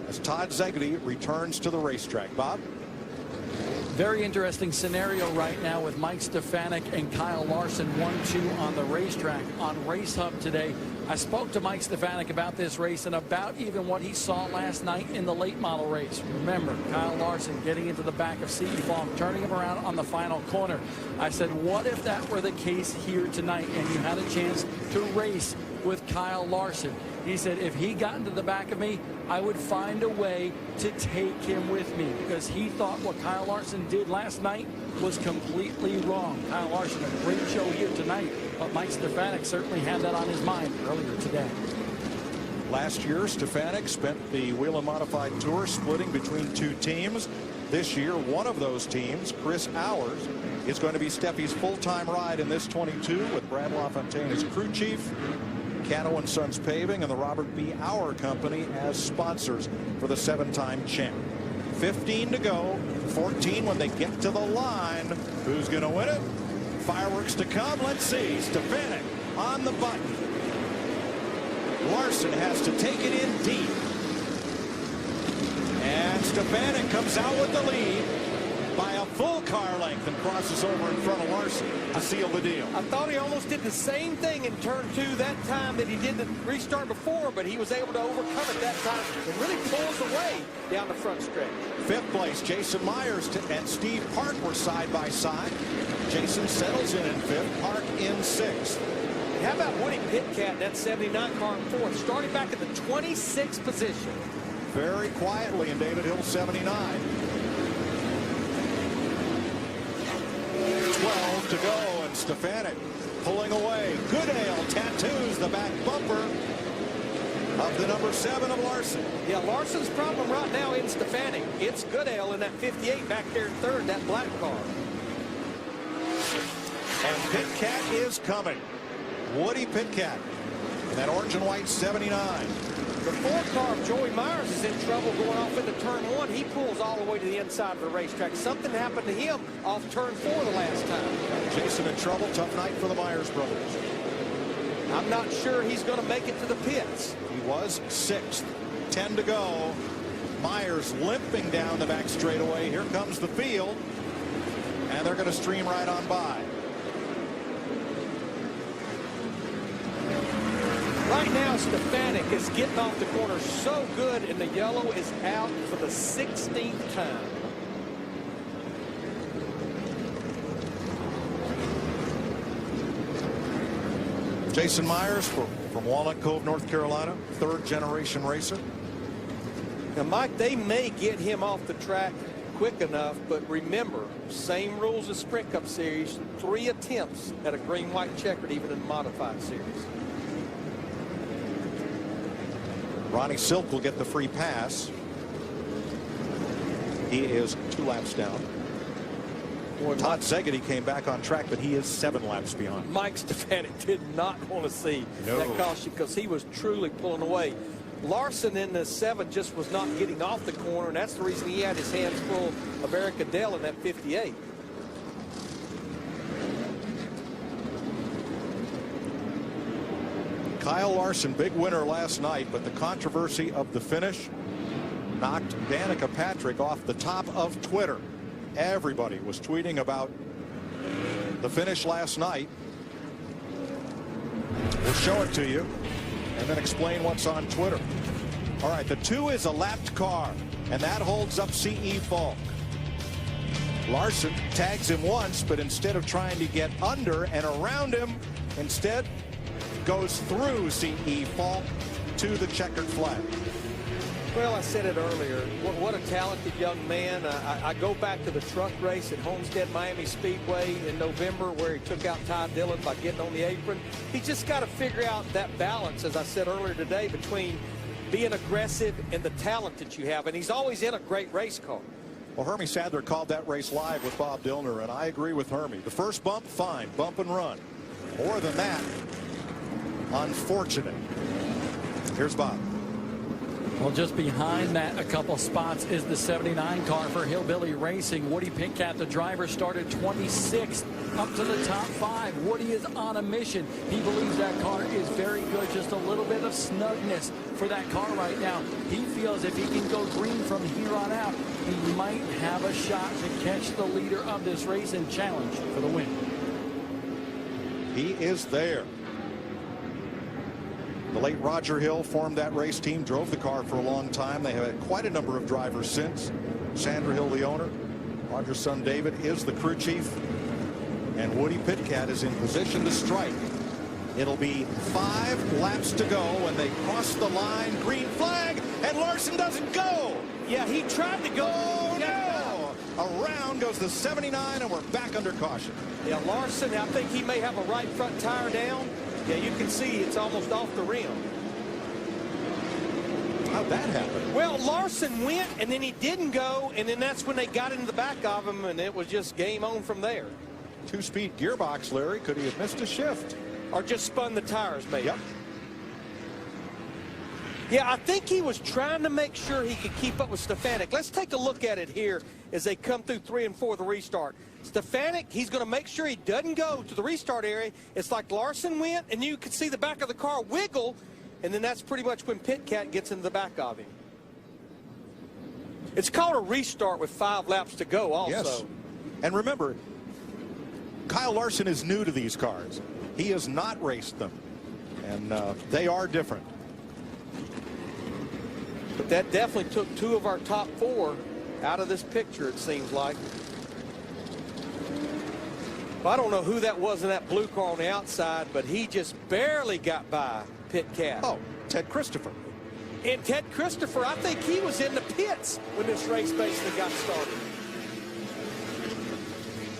as Todd Szegedy returns to the racetrack. Bob? Very interesting scenario right now with Mike Stefanik and Kyle Larson 1-2 on the racetrack. On Race Hub today, I spoke to Mike Stefanik about this race and about even what he saw last night in the late model race. Remember, Kyle Larson getting into the back of C.E. Falk, turning him around on the final corner. I said, what if that were the case here tonight and you had a chance to race with Kyle Larson? He said, if he got into the back of me, I would find a way to take him with me, because he thought what Kyle Larson did last night was completely wrong. Kyle Larson, a great show here tonight, but Mike Stefanik certainly had that on his mind earlier today. Last year, Stefanik spent the Whelen Modified Tour splitting between 2 teams. This year, one of those teams, Chris Hours, is going to be Steffi's full-time ride in this 22 with Brad LaFontaine as crew chief, Cano & Sons Paving, and the Robert B. Auer Company as sponsors for the 7-time champ. 15 to go, 14 when they get to the line. Who's going to win it? Fireworks to come. Let's see. Stefanik on the button. Larson has to take it in deep. And Stefanik comes out with the lead by a full car length and crosses over in front of Larson to seal the deal. I thought he almost did the same thing in turn 2 that time that he did the restart before, but he was able to overcome it that time and really pulls away down the front stretch. 5th place, Jason Myers and Steve Park were side by side. Jason settles in 5th, Park in 6th. And how about Woody Pitcat in that 79 car in 4th, starting back in the 26th position. Very quietly in David Hill 79. 12 to go, and Stefanik pulling away. Goodale tattoos the back bumper of the number 7 of Larson. Yeah, Larson's problem right now isn't Stefanik. It's Goodale in that 58 back there in 3rd, that black car. And Pitcat is coming. Woody Pitcat in that orange and white 79. The 4 car of Joey Myers is in trouble going off into turn 1. He pulls all the way to the inside of the racetrack. Something happened to him off turn 4 the last time. Jason in trouble. Tough night for the Myers brothers. I'm not sure he's going to make it to the pits. He was 6th. 10 to go. Myers limping down the back straightaway. Here comes the field. And they're going to stream right on by. Right now, Stefanik is getting off the corner so good, and the yellow is out for the 16th time. Jason Myers from Walnut Cove, North Carolina, 3rd generation racer. Now, Mike, they may get him off the track quick enough, but remember, same rules as Sprint Cup Series, 3 attempts at a green-white checkered, even in the modified series. Ronnie Silk will get the free pass. He is 2 laps down. Todd Szegedy came back on track, but he is 7 laps behind. Mike Stefanik did not want to see that caution because he was truly pulling away. Larson in the 7 just was not getting off the corner, and that's the reason he had his hands full of Eric Adell in that 58. Kyle Larson, big winner last night, but the controversy of the finish knocked Danica Patrick off the top of Twitter. Everybody was tweeting about the finish last night. We'll show it to you and then explain what's on Twitter. All right, the 2 is a lapped car, and that holds up C.E. Falk. Larson tags him once, but instead of trying to get under and around him, instead goes through C.E. Falk to the checkered flag. Well, I said it earlier. What a talented young man. I go back to the truck race at Homestead Miami Speedway in November where he took out Ty Dillon by getting on the apron. He just got to figure out that balance, as I said earlier today, between being aggressive and the talent that you have. And he's always in a great race car. Well, Hermie Sadler called that race live with Bob Dillner, and I agree with Hermie. The first bump, fine. Bump and run. More than that, unfortunate. Here's Bob. Well, just behind that a couple spots is the 79 car for Hillbilly Racing. Woody Pitkat, the driver, started 26th up to the top 5. Woody is on a mission. He believes that car is very good. Just a little bit of snugness for that car right now. He feels if he can go green from here on out, he might have a shot to catch the leader of this race and challenge for the win. He is there. The late Roger Hill formed that race team, drove the car for a long time. They have had quite a number of drivers since. Sandra Hill, the owner. Roger's son David is the crew chief. And Woody Pitkat is in position to strike. It'll be 5 laps to go when they cross the line. Green flag, and Larson doesn't go. Yeah, he tried to go. Oh, no. Around goes the 79, and we're back under caution. Yeah, Larson, I think he may have a right front tire down. Yeah, you can see it's almost off the rim. How'd that happen? Well, Larson went, and then he didn't go, and then that's when they got into the back of him, and it was just game on from there. 2-speed gearbox, Larry. Could he have missed a shift? Or just spun the tires, maybe. Yep. Yeah, I think he was trying to make sure he could keep up with Stefanik. Let's take a look at it here as they come through 3 and 4 the restart. Stefanik, he's going to make sure he doesn't go to the restart area. It's like Larson went, and you could see the back of the car wiggle, and then that's pretty much when Pitkat gets into the back of him. It's called a restart with 5 laps to go also. Yes. And remember, Kyle Larson is new to these cars. He has not raced them, and they are different. But that definitely took 2 of our top 4 out of this picture, it seems like. Well, I don't know who that was in that blue car on the outside, but he just barely got by Pitkat. Oh, Ted Christopher. And Ted Christopher, I think he was in the pits when this race basically got started.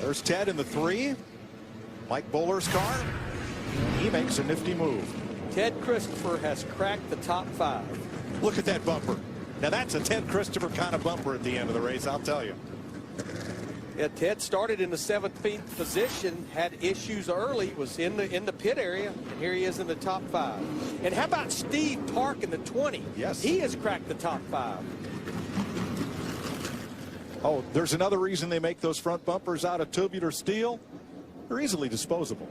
There's Ted in the 3. Mike Bowler's car. He makes a nifty move. Ted Christopher has cracked the top 5. Look at that bumper. Now that's a Ted Christopher kind of bumper at the end of the race, I'll tell you. Yeah, Ted started in the 7th position, had issues early, was in the pit area, and here he is in the top 5. And how about Steve Park in the 20? Yes. He has cracked the top 5. Oh, there's another reason they make those front bumpers out of tubular steel. They're easily disposable.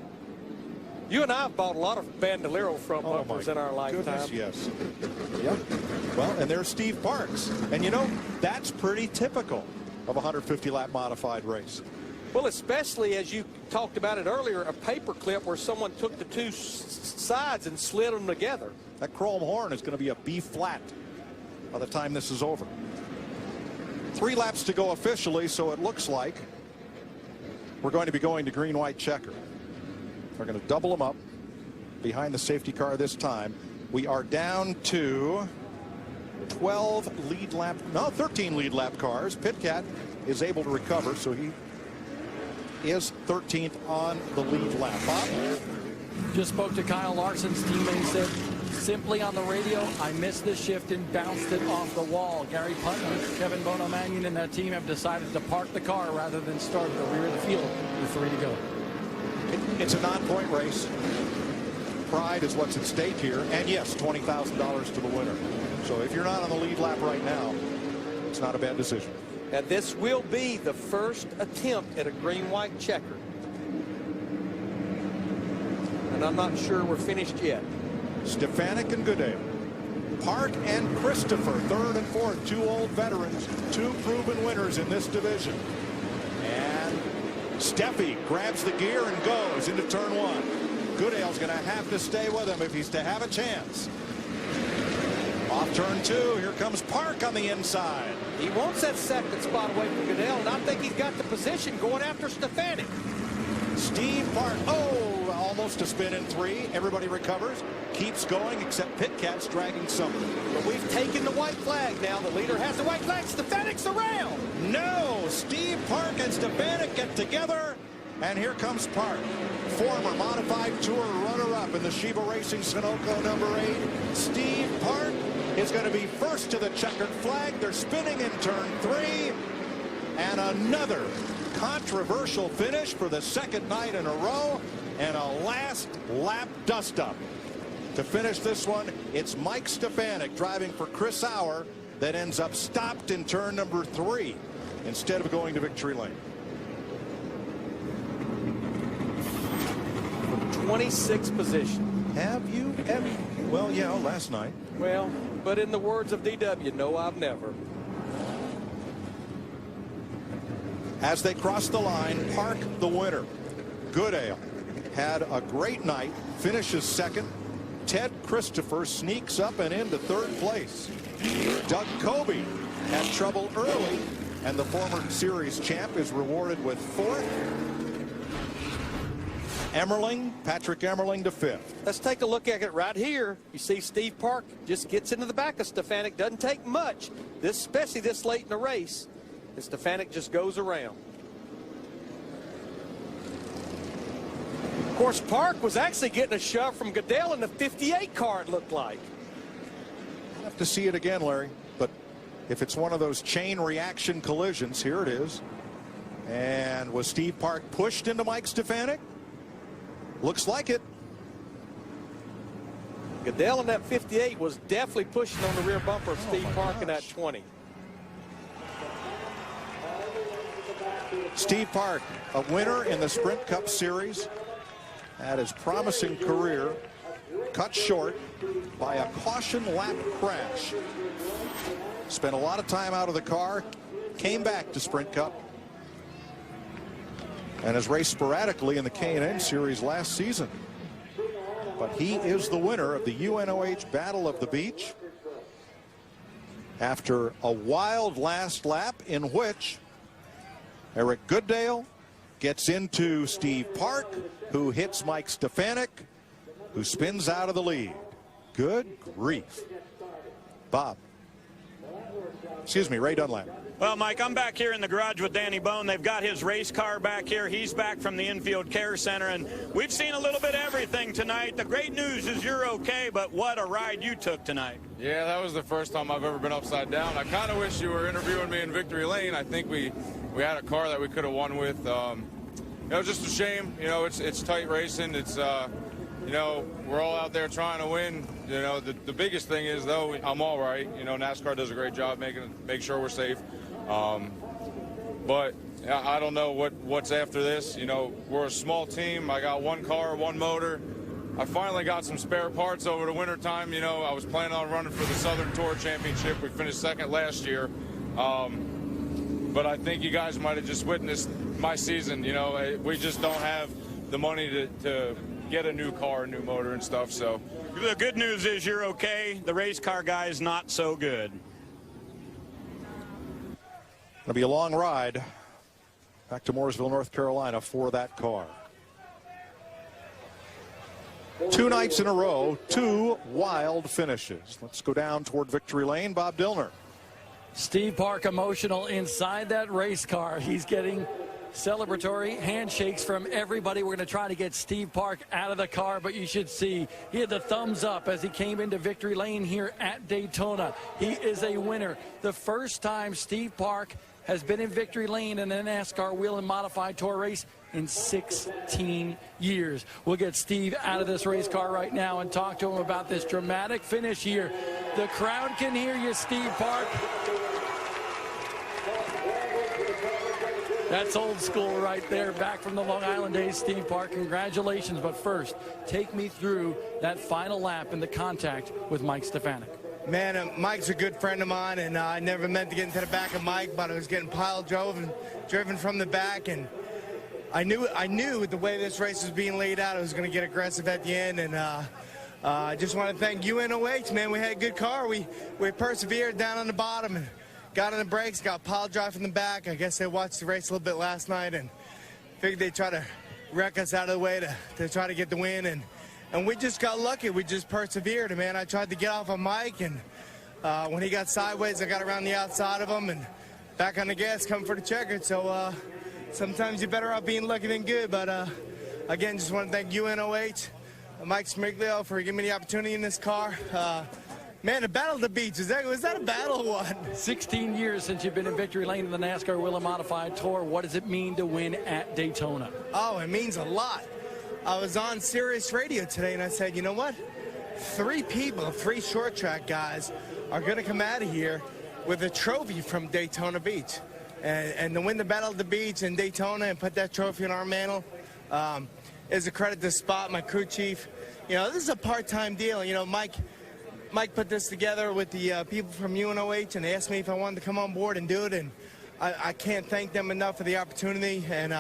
You and I have bought a lot of Bandolero front bumpers in our lifetime. Goodness, yes. Yep. Well, and there's Steve Parks. And, you know, that's pretty typical of a 150-lap modified race. Well, especially as you talked about it earlier, a paper clip where someone took the two sides and slid them together. That chrome horn is going to be a B flat by the time this is over. 3 laps to go officially, so it looks like we're going to be going to green-white checker. We're going to double them up behind the safety car this time. We are down to 13 lead lap cars. Pitcat is able to recover, so he is 13th on the lead lap. Bob? Just spoke to Kyle Larson's teammate. He said, simply on the radio, I missed the shift and bounced it off the wall. Gary Putnam, Kevin Bono-Mannion, and that team have decided to park the car rather than start at the rear of the field with 3 to go. It's a non-point race. Pride is what's at stake here. And yes, $20,000 to the winner. So if you're not on the lead lap right now, it's not a bad decision. And this will be the first attempt at a green-white checker. And I'm not sure we're finished yet. Stefanik and Goodale. Park and Christopher, 3rd and 4th, 2 old veterans, 2 proven winners in this division. And Steffi grabs the gear and goes into turn 1. Goodale's going to have to stay with him if he's to have a chance. Off turn 2, here comes Park on the inside. He wants that second spot away from Goodale, and I think he's got the position going after Stefanik. Steve Park, almost a spin in 3. Everybody recovers, keeps going, except Pitcat's dragging somebody. But we've taken the white flag now. The leader has the white flag. Stefanik's around. No, Steve Park and Stefanik get together, and here comes Park. Former Modified Tour runner-up in the Shiba Racing Sunoco number 8. Steve Park is going to be first to the checkered flag. They're spinning in turn 3. And another controversial finish for the second night in a row, and a last lap dust-up. To finish this one, it's Mike Stefanik driving for Chris Auer that ends up stopped in turn number 3 instead of going to victory lane. 26th position. Have you ever? Well, yeah, last night. Well, but in the words of DW, no, I've never. As they cross the line, Park the winner. Goodale had a great night, finishes 2nd. Ted Christopher sneaks up and into 3rd place. Doug Kobe had trouble early, and the former series champ is rewarded with 4th. Patrick Emmerling to 5th. Let's take a look at it right here. You see Steve Park just gets into the back of Stefanik. Doesn't take much, especially this late in the race. And Stefanik just goes around. Of course, Park was actually getting a shove from Goodale in the 58 car, it looked like. I'll have to see it again, Larry. But if it's one of those chain reaction collisions, here it is. And was Steve Park pushed into Mike Stefanik? Looks like it. Goodale in that 58 was definitely pushing on the rear bumper of Steve Park in that 20. Steve Park, a winner in the Sprint Cup Series, had his promising career cut short by a caution lap crash. Spent a lot of time out of the car, came back to Sprint Cup, and has raced sporadically in the K&N Series last season. But he is the winner of the UNOH Battle of the Beach after a wild last lap in which Eric Goodale gets into Steve Park, who hits Mike Stefanik, who spins out of the lead. Good grief. Bob. Excuse me, Ray Dunlap. Well, Mike, I'm back here in the garage with Danny Bone. They've got his race car back here. He's back from the infield care center, and we've seen a little bit of everything tonight. The great news is you're okay, but what a ride you took tonight. Yeah, that was the first time I've ever been upside down. I kind of wish you were interviewing me in victory lane. I think we had a car that we could have won with. It was just a shame. You know, it's tight racing. It's, you know, we're all out there trying to win. You know, the biggest thing is, though, I'm all right. You know, NASCAR does a great job make sure we're safe. But I don't know what's after this. You know, we're a small team. I got one car, one motor. I finally got some spare parts over the wintertime. You know, I was planning on running for the Southern Tour Championship. We finished second last year. But I think you guys might have just witnessed my season. You know, we just don't have the money to get a new car, a new motor and stuff. So the good news is you're okay. The race car guy is not so good. It'll be a long ride back to Mooresville, North Carolina for that car. 2 nights in a row, 2 wild finishes. Let's go down toward victory lane. Bob Dillner. Steve Park emotional inside that race car. He's getting celebratory handshakes from everybody. We're going to try to get Steve Park out of the car, but you should see he had the thumbs up as he came into victory lane here at Daytona. He is a winner. The first time Steve Park has been in victory lane in a NASCAR Whelen Modified Tour race in 16 years. We'll get Steve out of this race car right now and talk to him about this dramatic finish here. The crowd can hear you, Steve Park. That's old school right there, back from the Long Island days. Steve Park, congratulations. But first, take me through that final lap in the contact with Mike Stefanik. Man, Mike's a good friend of mine, and I never meant to get into the back of Mike, but I was getting driven from the back, and I knew the way this race was being laid out, I was going to get aggressive at the end, and I just want to thank UNOH, man. We had a good car. We persevered down on the bottom and got on the brakes, got pile drive from the back. I guess they watched the race a little bit last night and figured they'd try to wreck us out of the way to try to get the win, and we just got lucky. We just persevered, and man, I tried to get off on Mike, and when he got sideways, I got around the outside of him and back on the gas, coming for the checkered. So sometimes you're better off being lucky than good. But again, just want to thank UNOH, Mike Smiglio, for giving me the opportunity in this car. Man, the Battle of the Beach, was that a battle or what? 16 years since you've been in victory lane in the NASCAR Whelen Modified Tour. What does it mean to win at Daytona? Oh, it means a lot. I was on Sirius Radio today, and I said, you know what? 3 people, 3 short track guys, are going to come out of here with a trophy from Daytona Beach. And to win the Battle of the Beach in Daytona and put that trophy on our mantle is a credit to Spot, my crew chief. You know, this is a part-time deal. You know, Mike put this together with the people from UNOH, and they asked me if I wanted to come on board and do it, and I can't thank them enough for the opportunity. And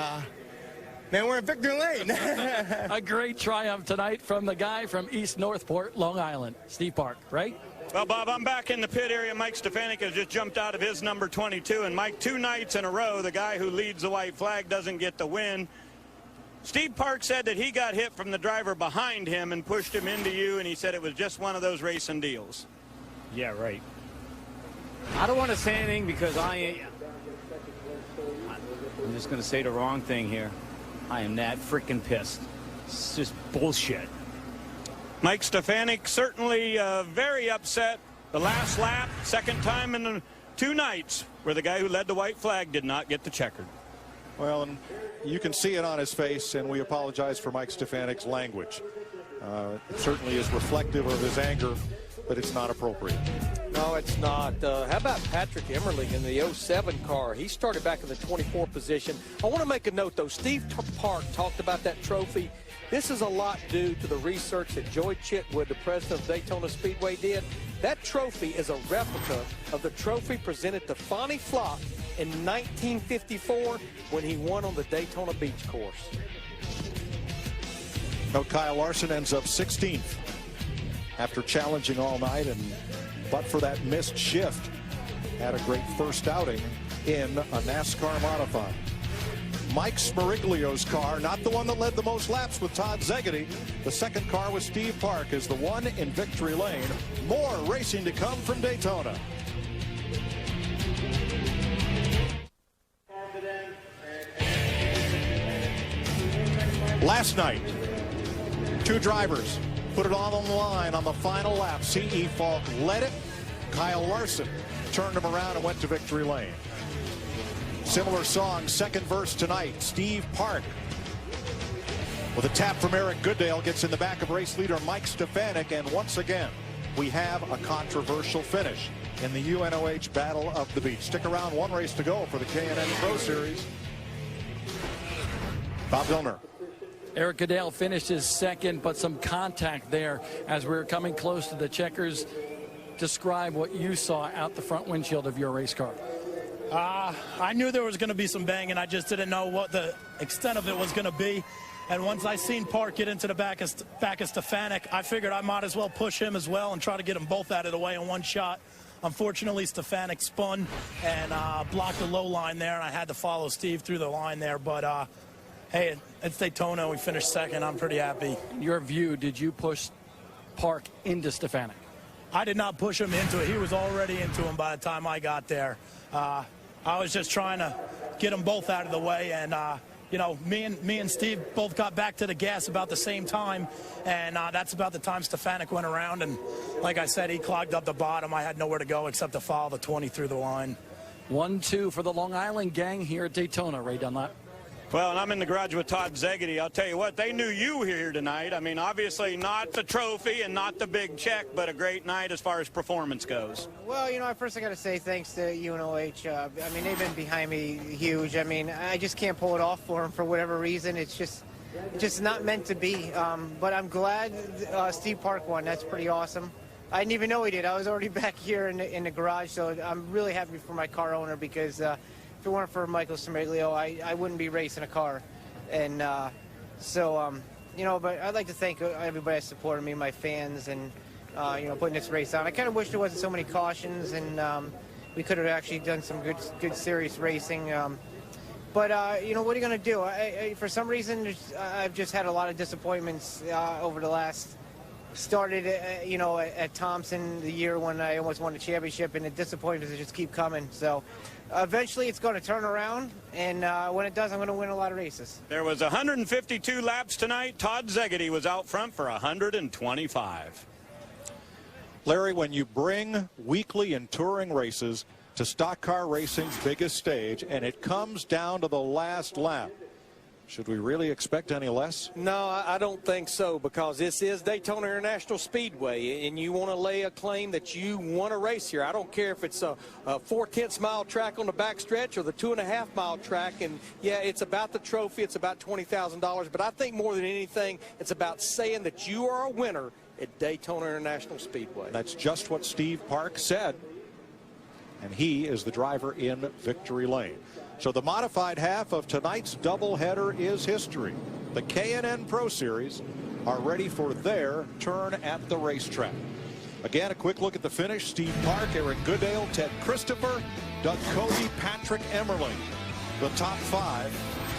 man, we're in victory lane. A great triumph tonight from the guy from East Northport, Long Island, Steve Park, right? Well, Bob, I'm back in the pit area. Mike Stefanik has just jumped out of his number 22. And, Mike, 2 nights in a row, the guy who leads the white flag doesn't get the win. Steve Park said that he got hit from the driver behind him and pushed him into you, and he said it was just one of those racing deals. Yeah, right. I don't want to say anything because I'm just going to say the wrong thing here. I am that freaking pissed. It's just bullshit. Mike Stefanik certainly very upset. The last lap, second time in the 2 nights where the guy who led the white flag did not get the checkered. Well, and you can see it on his face, and we apologize for Mike Stefanik's language. It certainly is reflective of his anger, but it's not appropriate. No, it's not. How about Patrick Emmerling in the 07 car? He started back in the 24th position. I want to make a note, though. Steve Park talked about that trophy. This is a lot due to the research that Joy Chitwood, the president of Daytona Speedway, did. That trophy is a replica of the trophy presented to Fonnie Flock in 1954 when he won on the Daytona Beach course. No, Kyle Larson ends up 16th after challenging all night, but for that missed shift, had a great first outing in a NASCAR modified. Mike Smiriglio's car, not the one that led the most laps with Todd Zegedy. The second car with Steve Park is the one in victory lane. More racing to come from Daytona. Last night, 2 drivers put it all on the line on the final lap. C.E. Falk led it. Kyle Larson turned him around and went to victory lane. Similar song, second verse tonight. Steve Park With a tap from Eric Goodale, gets in the back of race leader Mike Stefanik, and once again, we have a controversial finish in the UNOH Battle of the Beach. Stick around, one race to go for the K&N Pro Series. Bob Vilner. Eric Goodale finished his second, but some contact there as we were coming close to the checkers. Describe what you saw out the front windshield of your race car. I knew there was going to be some banging. I just didn't know what the extent of it was going to be. And once I seen Park get into the back of Stefanik, I figured I might as well push him as well and try to get them both out of the way in one shot. Unfortunately, Stefanik spun and blocked the low line there, and I had to follow Steve through the line there. But, hey, it's Daytona. We finished second. I'm pretty happy. In your view, did you push Park into Stefanik? I did not push him into it. He was already into him by the time I got there. I was just trying to get them both out of the way, and you know, me and Steve both got back to the gas about the same time, and that's about the time Stefanik went around, and like I said, he clogged up the bottom. I had nowhere to go except to follow the 20 through the line. 1-2 for the Long Island gang here at Daytona. Ray Dunlap. Well, and I'm in the garage with Todd Zegedy. I'll tell you what, they knew you were here tonight. I mean, obviously not the trophy and not the big check, but a great night as far as performance goes. Well, you know, first I got to say thanks to UNOH. I mean, they've been behind me huge. I mean, I just can't pull it off for them for whatever reason. It's just not meant to be. But I'm glad Steve Park won. That's pretty awesome. I didn't even know he did. I was already back here in the garage, so I'm really happy for my car owner because if it weren't for Michael Smerglio, I wouldn't be racing a car. And you know, but I'd like to thank everybody that supported me, my fans, and, you know, putting this race on. I kind of wish there wasn't so many cautions, and we could have actually done some good serious racing. But, you know, what are you going to do? For some reason, I've just had a lot of disappointments over the last... Started, you know, at Thompson the year when I almost won the championship, and the disappointments just keep coming. So eventually it's going to turn around, and when it does, I'm going to win a lot of races. There was 152 laps tonight. Todd Zegedy was out front for 125. Larry, when you bring weekly and touring races to stock car racing's biggest stage, and it comes down to the last lap, should we really expect any less? No, I don't think so, because this is Daytona International Speedway, and you want to lay a claim that you want to race here. I don't care if it's a 4/10 mile track on the backstretch or the 2.5 mile track. And yeah, it's about the trophy. It's about $20,000. But I think more than anything, it's about saying that you are a winner at Daytona International Speedway. That's just what Steve Park said. And he is the driver in victory lane. So the modified half of tonight's doubleheader is history. The K&N Pro Series are ready for their turn at the racetrack. Again, a quick look at the finish. Steve Park, Eric Goodale, Ted Christopher, Doug Cody, Patrick Emmerling. The top 5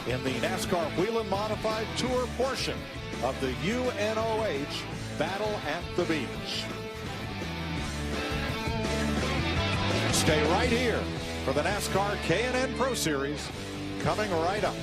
in the Nascar Whelen Modified Tour portion of the UNOH Battle at the Beach. Stay right here for the NASCAR K&N Pro Series, coming right up.